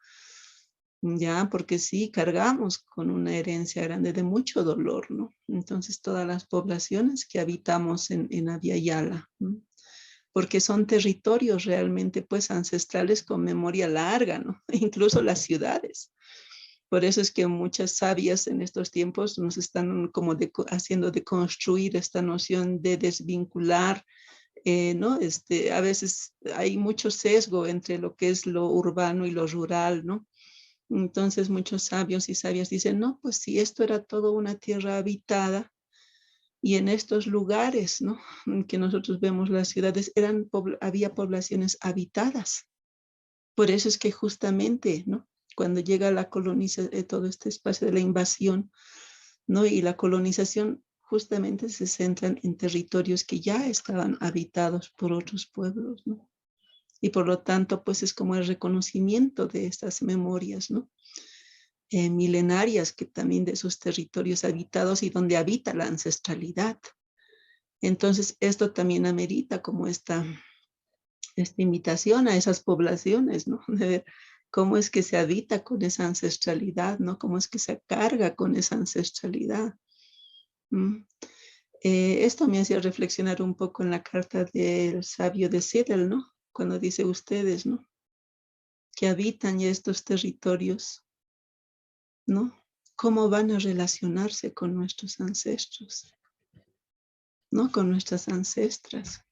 ya, porque sí, cargamos con una herencia grande de mucho dolor, ¿no? Entonces, todas las poblaciones que habitamos en Abya Yala, ¿no?, porque son territorios realmente, pues, ancestrales con memoria larga, ¿no? Incluso las ciudades. Por eso es que muchas sabias en estos tiempos nos están como haciendo deconstruir esta noción de desvincular, ¿no? A veces hay mucho sesgo entre lo que es lo urbano y lo rural, ¿no? Entonces muchos sabios y sabias dicen, no, pues si esto era todo una tierra habitada y en estos lugares, ¿no?, en que nosotros vemos las ciudades, había poblaciones habitadas. Por eso es que justamente, ¿no?, cuando llega la colonización, todo este espacio de la invasión, ¿no?, y la colonización justamente se centran en territorios que ya estaban habitados por otros pueblos, ¿no? Y por lo tanto, pues es como el reconocimiento de estas memorias, ¿no?, milenarias, que también de esos territorios habitados y donde habita la ancestralidad. Entonces, esto también amerita como esta invitación a esas poblaciones, ¿no?, de ver cómo es que se habita con esa ancestralidad, ¿no?, cómo es que se carga con esa ancestralidad. Esto me hacía reflexionar un poco en la carta del sabio de Siddel, ¿no?, cuando dice ustedes, ¿no?, que habitan ya estos territorios, ¿no?, cómo van a relacionarse con nuestros ancestros, ¿no?, con nuestras ancestras.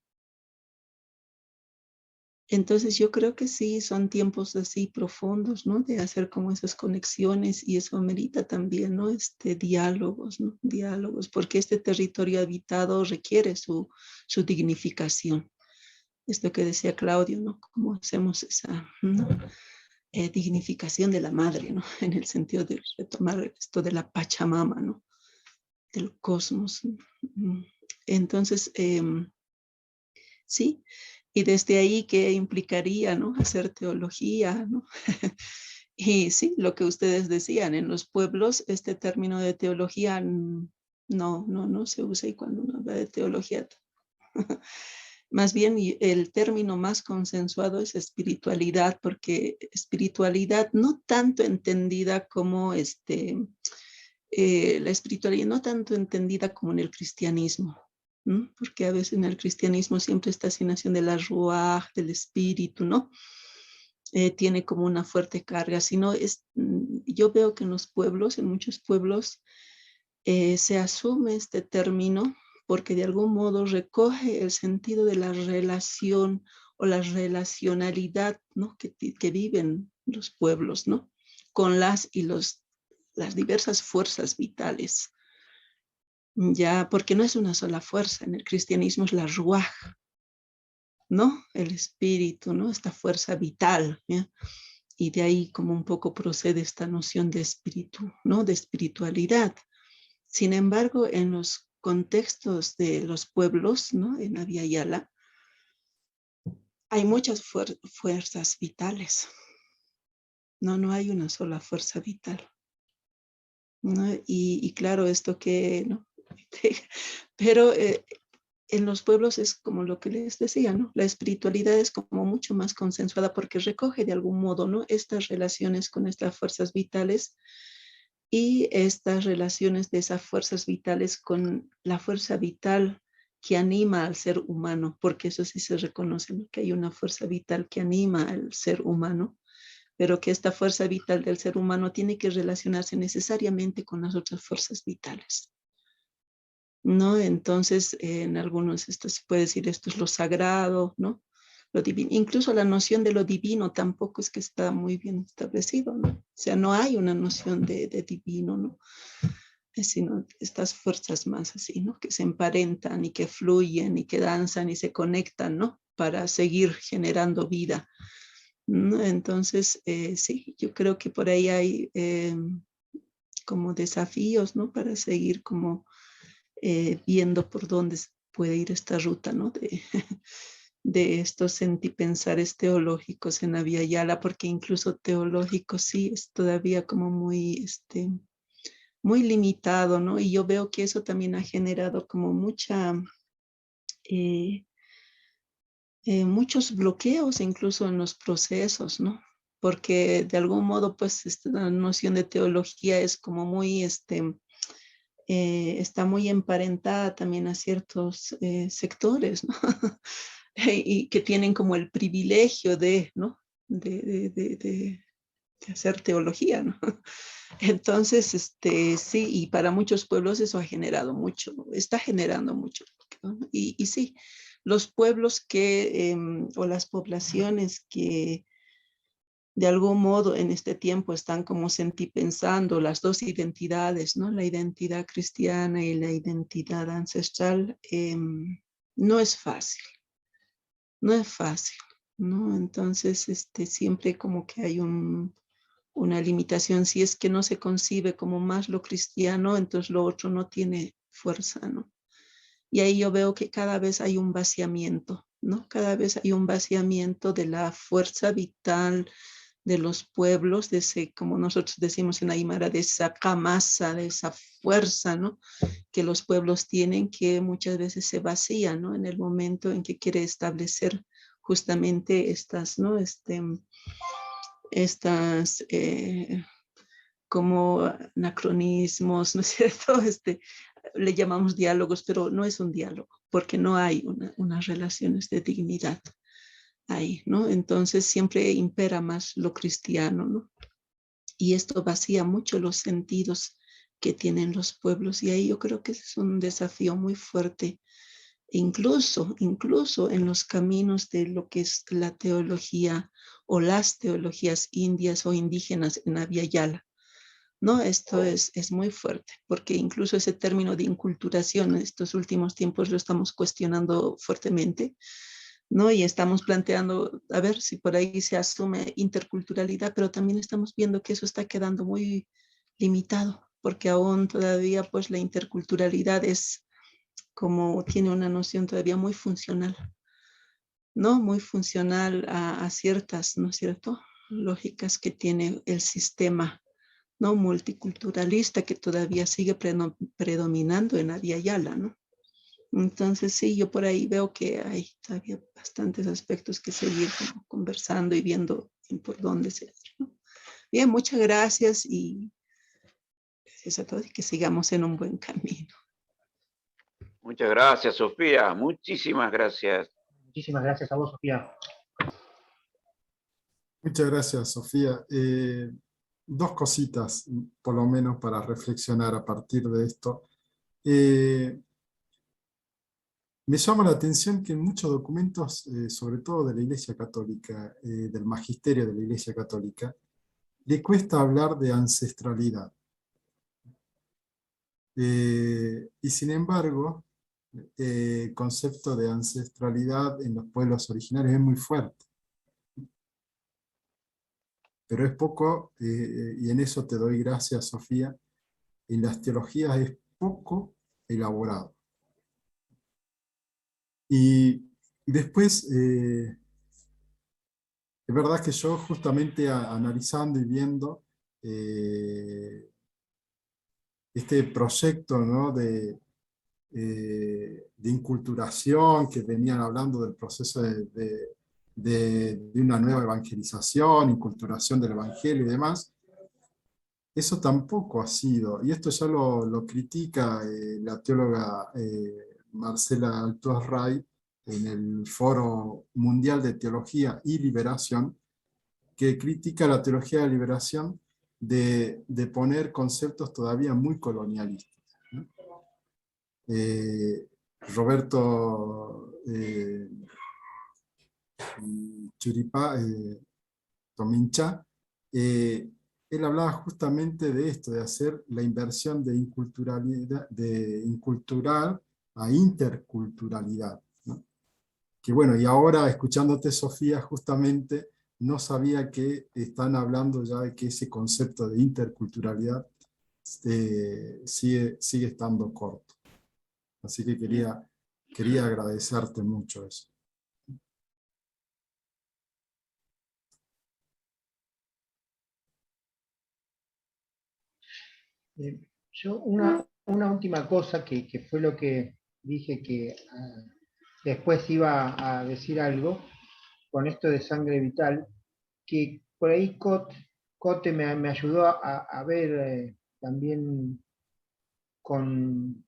Entonces yo creo que sí, son tiempos así profundos, ¿no? De hacer como esas conexiones, y eso amerita también, ¿no? Diálogos, ¿no? Diálogos, porque este territorio habitado requiere su dignificación. Esto que decía Claudio, ¿no? Cómo hacemos esa, ¿no? Dignificación de la madre, ¿no? En el sentido de retomar esto de la Pachamama, ¿no? Del cosmos. Entonces, sí, y desde ahí, ¿qué implicaría, no? Hacer teología, ¿no? Y sí, lo que ustedes decían, en los pueblos este término de teología no se usa, y cuando uno habla de teología, más bien el término más consensuado es espiritualidad, porque espiritualidad no tanto entendida como la espiritualidad no tanto entendida como en el cristianismo, ¿no? Porque a veces en el cristianismo siempre esta asignación de la ruaj, del espíritu, ¿no? Tiene como una fuerte carga, sino yo veo que en los pueblos, en muchos pueblos, se asume este término porque de algún modo recoge el sentido de la relación o la relacionalidad, ¿no? que viven los pueblos, ¿no? Con las diversas fuerzas vitales. Ya, porque no es una sola fuerza, en el cristianismo es la ruaj, ¿no? El espíritu, ¿no? Esta fuerza vital, ¿ya? Y de ahí como un poco procede esta noción de espíritu, ¿no? De espiritualidad. Sin embargo, en los contextos de los pueblos, ¿no? En Abya Yala, hay muchas fuerzas vitales. No hay una sola fuerza vital, ¿no? Y claro, esto que, ¿no? Pero en los pueblos es como lo que les decía, ¿no? La espiritualidad es como mucho más consensuada porque recoge de algún modo, ¿no? Estas relaciones con estas fuerzas vitales y estas relaciones de esas fuerzas vitales con la fuerza vital que anima al ser humano, porque eso sí se reconoce, ¿no? Que hay una fuerza vital que anima al ser humano, pero que esta fuerza vital del ser humano tiene que relacionarse necesariamente con las otras fuerzas vitales, ¿no? Entonces, en algunos esto se puede decir, esto es lo sagrado, ¿no? Lo divino. Incluso la noción de lo divino tampoco es que está muy bien establecido, ¿no? O sea, no hay una noción de divino, ¿no? Sino estas fuerzas más así, ¿no? Que se emparentan y que fluyen y que danzan y se conectan, ¿no? Para seguir generando vida, ¿no? Entonces, sí, yo creo que por ahí hay como desafíos, ¿no? Para seguir como viendo por dónde puede ir esta ruta, ¿no? De estos sentipensares teológicos en Abya Yala, porque incluso teológico sí es todavía como muy, muy limitado, ¿no? Y yo veo que eso también ha generado como muchos bloqueos incluso en los procesos, ¿no? Porque de algún modo, pues, esta noción de teología es como muy, está muy emparentada también a ciertos sectores, ¿no? Y que tienen como el privilegio de, ¿no? De hacer teología, ¿no? Entonces, sí, y para muchos pueblos eso ha generado mucho, está generando mucho, ¿no? Y sí, los pueblos o las poblaciones que de algún modo en este tiempo están como sentipensando las dos identidades, ¿no? La identidad cristiana y la identidad ancestral, no es fácil, no es fácil, ¿no? Entonces, siempre como que hay una limitación. Si es que no se concibe como más lo cristiano, entonces lo otro no tiene fuerza, ¿no? Y ahí yo veo que cada vez hay un vaciamiento, ¿no? Cada vez hay un vaciamiento de la fuerza vital de los pueblos, de ese, como nosotros decimos en Aymara, de esa camasa, de esa fuerza, ¿no? Que los pueblos tienen, que muchas veces se vacía, ¿no? En el momento en que quiere establecer justamente estas, ¿no? Estas como anacronismos, ¿no es cierto? Le llamamos diálogos, pero no es un diálogo, porque no hay unas relaciones de dignidad ahí, ¿no? Entonces siempre impera más lo cristiano, ¿no? Y esto vacía mucho los sentidos que tienen los pueblos, y ahí yo creo que es un desafío muy fuerte incluso en los caminos de lo que es la teología o las teologías indias o indígenas en Abya Yala, ¿no? Esto es muy fuerte, porque incluso ese término de inculturación en estos últimos tiempos lo estamos cuestionando fuertemente, ¿no? Y estamos planteando, a ver si por ahí se asume interculturalidad, pero también estamos viendo que eso está quedando muy limitado, porque aún todavía pues la interculturalidad es como tiene una noción todavía muy funcional, ¿no? Muy funcional a ciertas, ¿no es cierto?, lógicas que tiene el sistema, ¿no?, multiculturalista que todavía sigue predominando en Abya Yala, ¿no? Entonces sí, yo por ahí veo que hay todavía bastantes aspectos que seguir conversando y viendo por dónde se hace, ¿no? Bien, muchas gracias y gracias a todos y que sigamos en un buen camino. Muchas gracias, Sofía. Muchísimas gracias. Muchísimas gracias a vos, Sofía. Muchas gracias, Sofía. Dos cositas, por lo menos, para reflexionar a partir de esto. Me llama la atención que en muchos documentos, sobre todo de la Iglesia Católica, del magisterio de la Iglesia Católica, le cuesta hablar de ancestralidad. Y sin embargo, el concepto de ancestralidad en los pueblos originarios es muy fuerte. Pero es poco, y en eso te doy gracias, Sofía, en las teologías es poco elaborado. Y después, es verdad que yo justamente analizando y viendo este proyecto, ¿no?, de inculturación, que venían hablando del proceso de una nueva evangelización, inculturación del evangelio y demás, eso tampoco ha sido, y esto ya lo critica la teóloga Marcela Altos-Ray en el Foro Mundial de Teología y Liberación, que critica la teología de liberación de poner conceptos todavía muy colonialistas, ¿no? Roberto Churipá, Tomincha, él hablaba justamente de esto, de hacer la inversión de inculturalidad, de incultural a interculturalidad, ¿no? Que bueno, y ahora escuchándote, Sofía, justamente no sabía que están hablando ya de que ese concepto de interculturalidad sigue estando corto. Así que quería agradecerte mucho eso. Yo una última cosa que fue lo que dije que después iba a decir algo con esto de sangre vital, que por ahí Cote me ayudó a ver también con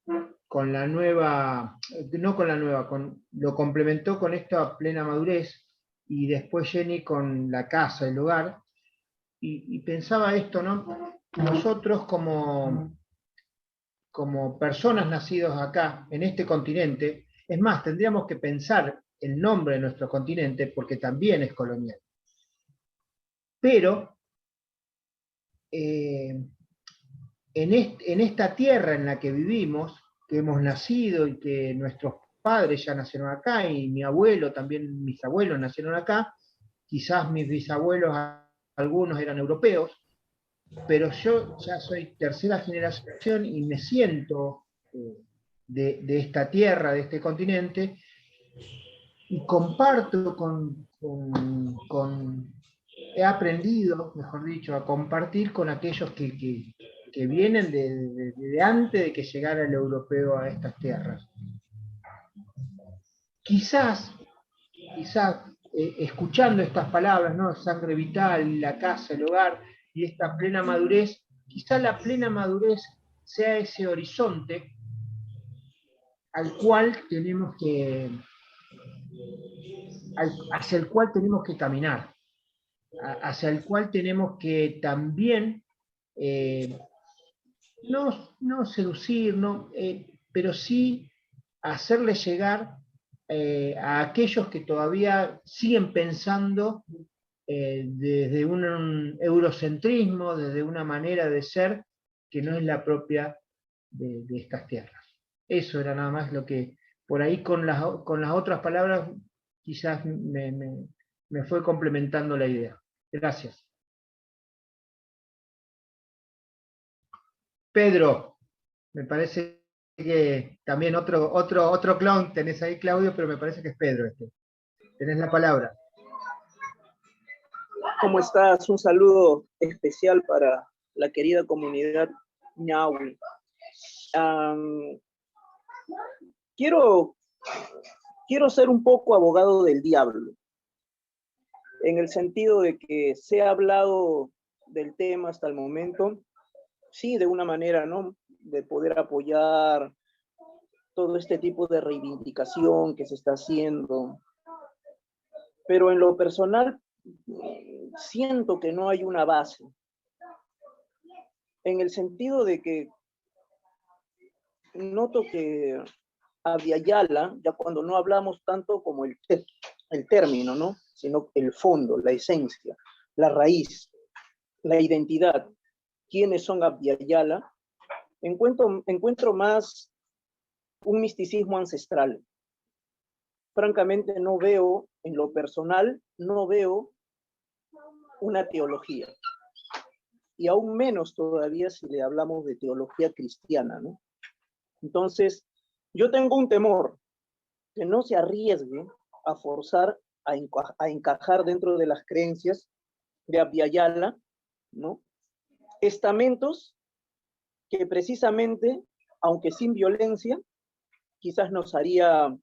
la nueva, no con la nueva, lo complementó con esta plena madurez, y después Jenny con la casa, el hogar, y pensaba esto, ¿no? Nosotros como personas nacidos acá, en este continente, es más, tendríamos que pensar el nombre de nuestro continente porque también es colonial. Pero en esta tierra en la que vivimos, que hemos nacido y que nuestros padres ya nacieron acá, y mi abuelo, también mis abuelos nacieron acá, quizás mis bisabuelos, algunos eran europeos, pero yo ya soy tercera generación y me siento de esta tierra, de este continente, y comparto he aprendido, mejor dicho, a compartir con aquellos que vienen de antes de que llegara el europeo a estas tierras. Quizás escuchando estas palabras, ¿no? Sangre vital, la casa, el hogar y esta plena madurez, quizás la plena madurez sea ese horizonte al cual tenemos que, hacia el cual tenemos que caminar, hacia el cual tenemos que también no seducir, pero sí hacerle llegar a aquellos que todavía siguen pensando desde un eurocentrismo, desde una manera de ser que no es la propia de estas tierras. Eso era nada más lo que, por ahí con las otras palabras, quizás me fue complementando la idea. Gracias. Pedro, me parece que también otro clon tenés ahí, Claudio, pero me parece que es Pedro este. Tenés la palabra. ¿Cómo estás? Un saludo especial para la querida comunidad ñahui. Quiero ser un poco abogado del diablo, en el sentido de que se ha hablado del tema hasta el momento, sí, de una manera, ¿no?, de poder apoyar todo este tipo de reivindicación que se está haciendo, pero en lo personal siento que no hay una base, en el sentido de que noto que Abya Yala, ya cuando no hablamos tanto como el término, ¿no?, sino el fondo, la esencia, la raíz, la identidad, quiénes son Abya Yala, encuentro más un misticismo ancestral. Francamente no veo, en lo personal, no veo una teología. Y aún menos todavía si le hablamos de teología cristiana, ¿no? Entonces, yo tengo un temor, que no se arriesgue a forzar a encajar dentro de las creencias de Abya Yala, ¿no?, estamentos que precisamente, aunque sin violencia, quizás nos haría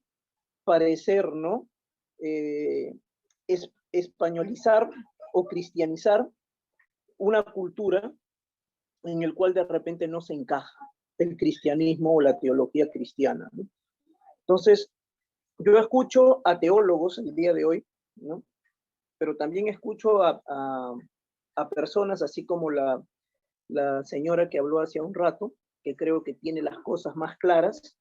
parecer, ¿no?, españolizar o cristianizar una cultura en el cual de repente no se encaja el cristianismo o la teología cristiana, ¿no? Entonces, yo escucho a teólogos el día de hoy, ¿no?, pero también escucho a personas así como la señora que habló hace un rato, que creo que tiene las cosas más claras,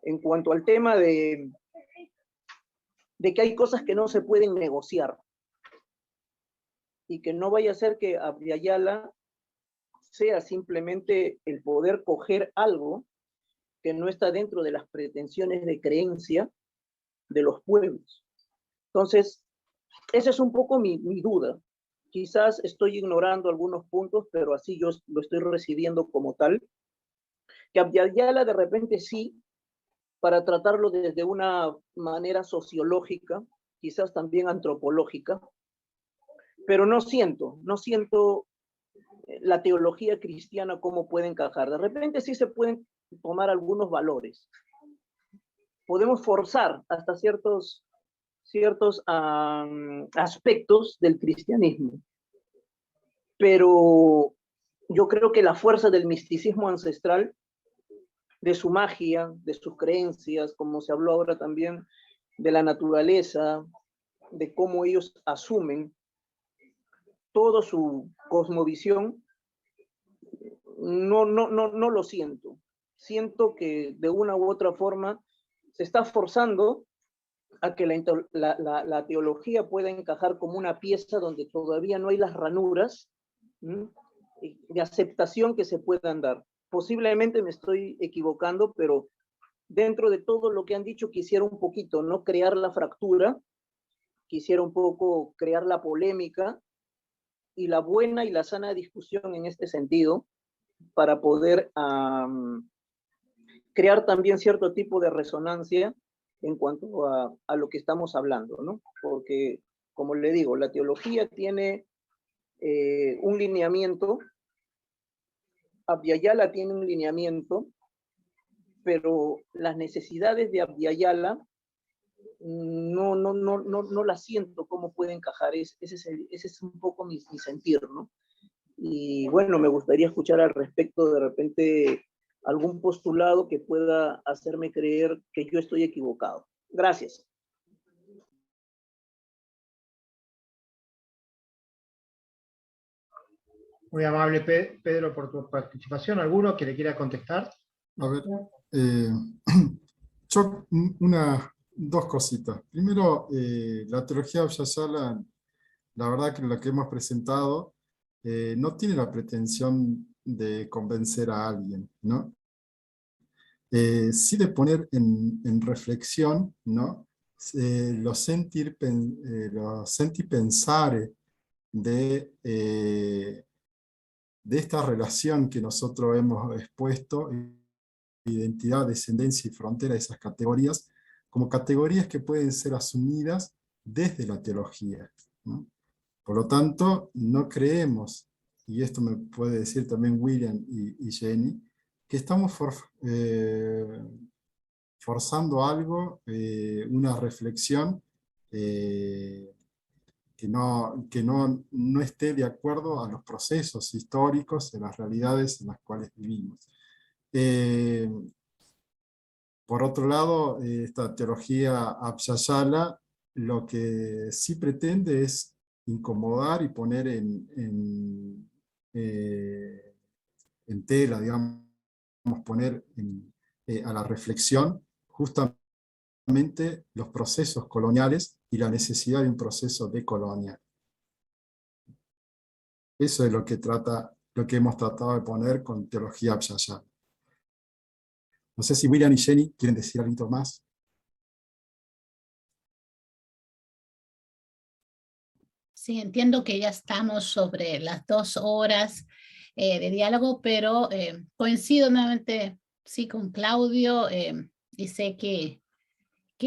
en cuanto al tema de que hay cosas que no se pueden negociar, y que no vaya a ser que Abya Yala sea simplemente el poder coger algo que no está dentro de las pretensiones de creencia de los pueblos. Entonces, esa es un poco mi duda. Quizás estoy ignorando algunos puntos, pero así yo lo estoy recibiendo como tal. Que Abya Yala de repente sí, para tratarlo desde una manera sociológica, quizás también antropológica, pero no siento la teología cristiana cómo puede encajar. De repente sí se pueden tomar algunos valores. Podemos forzar hasta ciertos aspectos del cristianismo, pero yo creo que la fuerza del misticismo ancestral, de su magia, de sus creencias, como se habló ahora también de la naturaleza, de cómo ellos asumen toda su cosmovisión, no lo siento. Siento que de una u otra forma se está forzando a que la teología pueda encajar como una pieza donde todavía no hay las ranuras de aceptación que se puedan dar. Posiblemente me estoy equivocando, pero dentro de todo lo que han dicho quisiera un poquito, ¿no?, crear la fractura, quisiera un poco crear la polémica y la buena y la sana discusión en este sentido, para poder crear también cierto tipo de resonancia en cuanto a lo que estamos hablando, ¿no? Porque, como le digo, la teología tiene un lineamiento, Abya Yala tiene un lineamiento, pero las necesidades de Abya Yala no las siento cómo puede encajar. Ese es un poco mi sentir, ¿no? Y bueno, me gustaría escuchar al respecto de repente algún postulado que pueda hacerme creer que yo estoy equivocado. Gracias. Muy amable, Pedro, por tu participación. ¿Alguno que le quiera contestar? A ver, dos cositas. Primero, la teología Abya-Yala, la verdad que lo que hemos presentado no tiene la pretensión de convencer a alguien, ¿no? Sí de poner en reflexión, ¿no? Los sentir pensare de esta relación que nosotros hemos expuesto, identidad, descendencia y frontera, esas categorías, como categorías que pueden ser asumidas desde la teología, ¿no? Por lo tanto, no creemos, y esto me puede decir también William y Jenny, que estamos forzando algo, una reflexión que no esté de acuerdo a los procesos históricos, de las realidades en las cuales vivimos. Por otro lado, esta teología Abya-Yala lo que sí pretende es incomodar y poner en tela, digamos, poner a la reflexión justamente los procesos coloniales y la necesidad de un proceso decolonial. Eso es lo que hemos tratado de poner con teología Abya-Yala. No sé si William y Jenny quieren decir algo más. Sí, entiendo que ya estamos sobre las 2 horas de diálogo, pero coincido nuevamente, sí, con Claudio, y sé que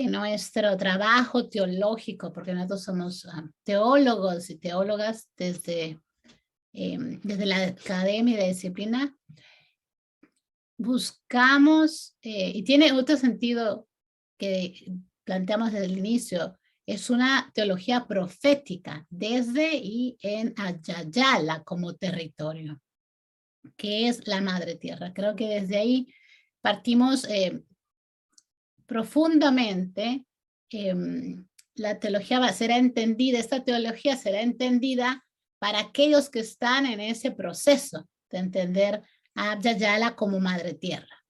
nuestro trabajo teológico, porque nosotros somos teólogos y teólogas desde la academia y la disciplina, buscamos, y tiene otro sentido que planteamos desde el inicio, es una teología profética desde y en Abya-Yala como territorio, que es la madre tierra. Creo que desde ahí partimos profundamente. La teología será entendida, esta teología será entendida para aquellos que están en ese proceso de entender a Abya-Yala como madre tierra.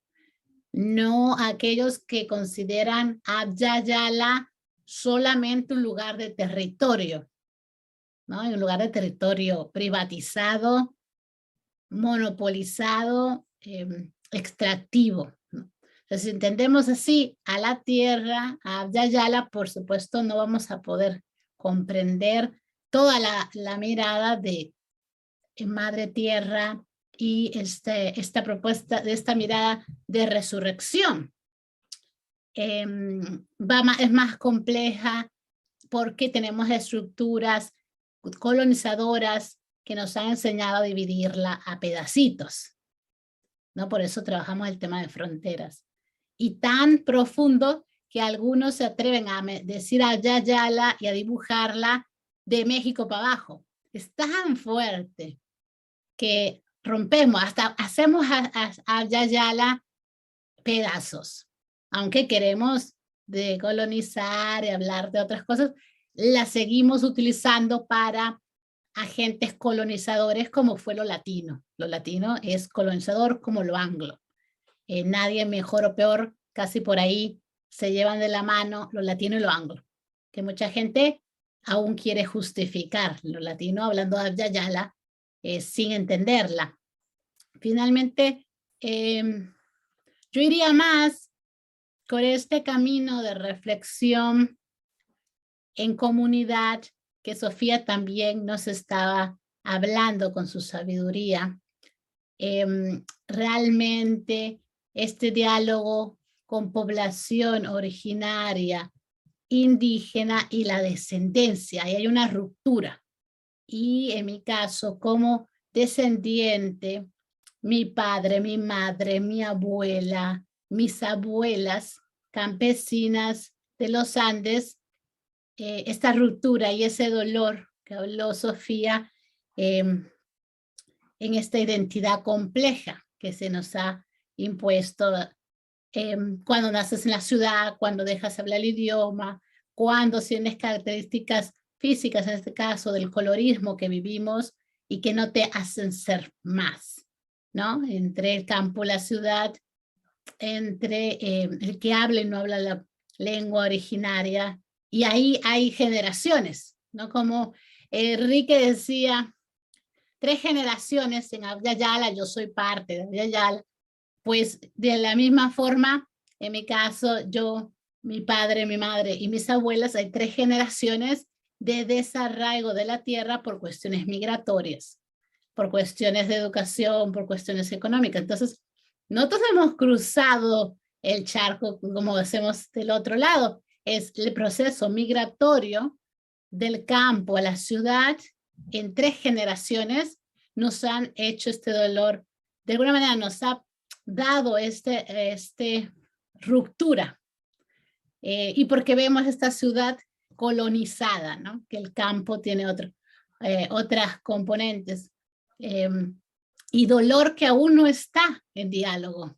No aquellos que consideran Abya-Yala solamente un lugar de territorio, ¿no? Un lugar de territorio privatizado, monopolizado, extractivo, ¿no? Entonces, si entendemos así a la tierra, a Abya-Yala, por supuesto, no vamos a poder comprender toda la mirada de madre tierra y esta propuesta de esta mirada de resurrección. Es más compleja porque tenemos estructuras colonizadoras que nos han enseñado a dividirla a pedacitos, ¿no? Por eso trabajamos el tema de fronteras. Y tan profundo que algunos se atreven a decir Abya-Yala y a dibujarla de México para abajo. Es tan fuerte que rompemos, hasta hacemos a Abya-Yala pedazos. Aunque queremos decolonizar y hablar de otras cosas, la seguimos utilizando para agentes colonizadores como fue lo latino. Lo latino es colonizador como lo anglo. Nadie mejor o peor, casi por ahí se llevan de la mano lo latino y lo anglo, que mucha gente aún quiere justificar lo latino hablando de Abya-Yala sin entenderla. Finalmente, yo iría más con este camino de reflexión en comunidad que Sofía también nos estaba hablando con su sabiduría. Realmente este diálogo con población originaria, indígena y la descendencia, y hay una ruptura. Y en mi caso, como descendiente, mi padre, mi madre, mi abuela, mis abuelas campesinas de los Andes, esta ruptura y ese dolor que habló Sofía en esta identidad compleja que se nos ha impuesto cuando naces en la ciudad, cuando dejas hablar el idioma, cuando tienes características físicas, en este caso del colorismo que vivimos y que no te hacen ser más, ¿no? Entre el campo y la ciudad entre el que habla y no habla la lengua originaria, y ahí hay generaciones, ¿no? Como Enrique decía, 3 generaciones en Abya Yala, yo soy parte de Abya Yala, pues de la misma forma, en mi caso, yo, mi padre, mi madre y mis abuelas, hay 3 generaciones de desarraigo de la tierra por cuestiones migratorias, por cuestiones de educación, por cuestiones económicas. Entonces, nosotros hemos cruzado el charco, como hacemos del otro lado, es el proceso migratorio del campo a la ciudad. En 3 generaciones nos han hecho este dolor, de alguna manera nos ha dado este ruptura, y porque vemos esta ciudad colonizada, ¿no? Que el campo tiene otras componentes, y dolor que aún no está en diálogo.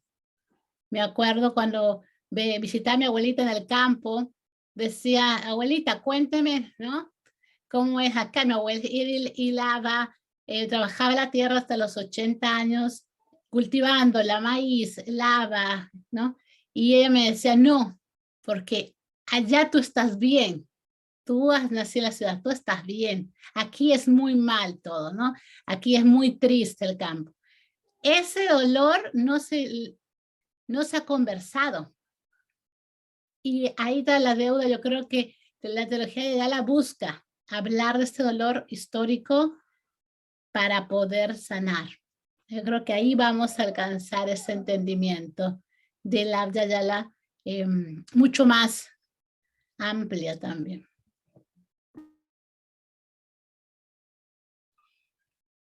Me acuerdo cuando visité a mi abuelita en el campo, decía, abuelita, cuénteme, ¿no? ¿Cómo es acá? Mi abuela hilaba, trabajaba la tierra hasta los 80 años, cultivando la maíz, lava, ¿no? Y ella me decía, no, porque allá tú estás bien. Tú has nacido en la ciudad, tú estás bien. Aquí es muy mal todo, ¿no? Aquí es muy triste el campo. Ese dolor no se ha conversado. Y ahí está la deuda. Yo creo que la teología de Yala busca hablar de este dolor histórico para poder sanar. Yo creo que ahí vamos a alcanzar ese entendimiento de la Abya Yala mucho más amplia también.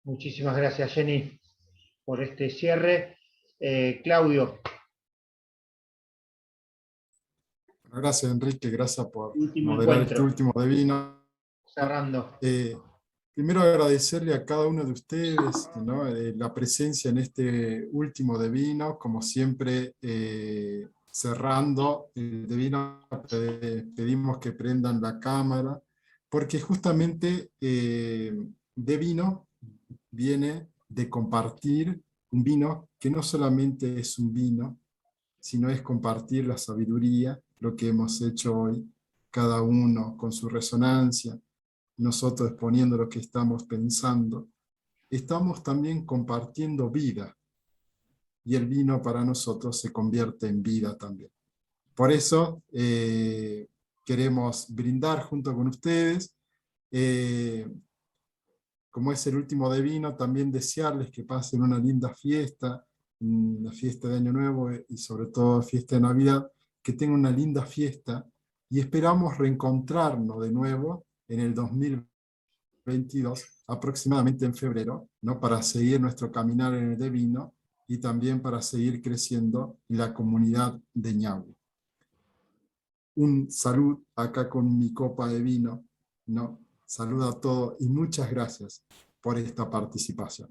Muchísimas gracias, Jenny, por este cierre. Claudio. Gracias, Enrique, gracias por Último moderar encuentro. este último de vino. Cerrando. Primero agradecerle a cada uno de ustedes, ¿no? La presencia en este último de vino, como siempre, cerrando el de vino, pedimos que prendan la cámara, porque justamente de vino viene de compartir un vino que no solamente es un vino, sino es compartir la sabiduría, lo que hemos hecho hoy, cada uno con su resonancia, nosotros exponiendo lo que estamos pensando. Estamos también compartiendo vida, y el vino para nosotros se convierte en vida también. Por eso queremos brindar junto con ustedes, como es el último de vino, también desearles que pasen una linda fiesta, una fiesta de Año Nuevo y sobre todo fiesta de Navidad, que tengan una linda fiesta y esperamos reencontrarnos de nuevo en el 2022, aproximadamente en febrero, ¿no? Para seguir nuestro caminar en el de vino y también para seguir creciendo en la comunidad de Ñahui. Un salud acá con mi copa de vino, ¿no? Saludo a todos y muchas gracias por esta participación.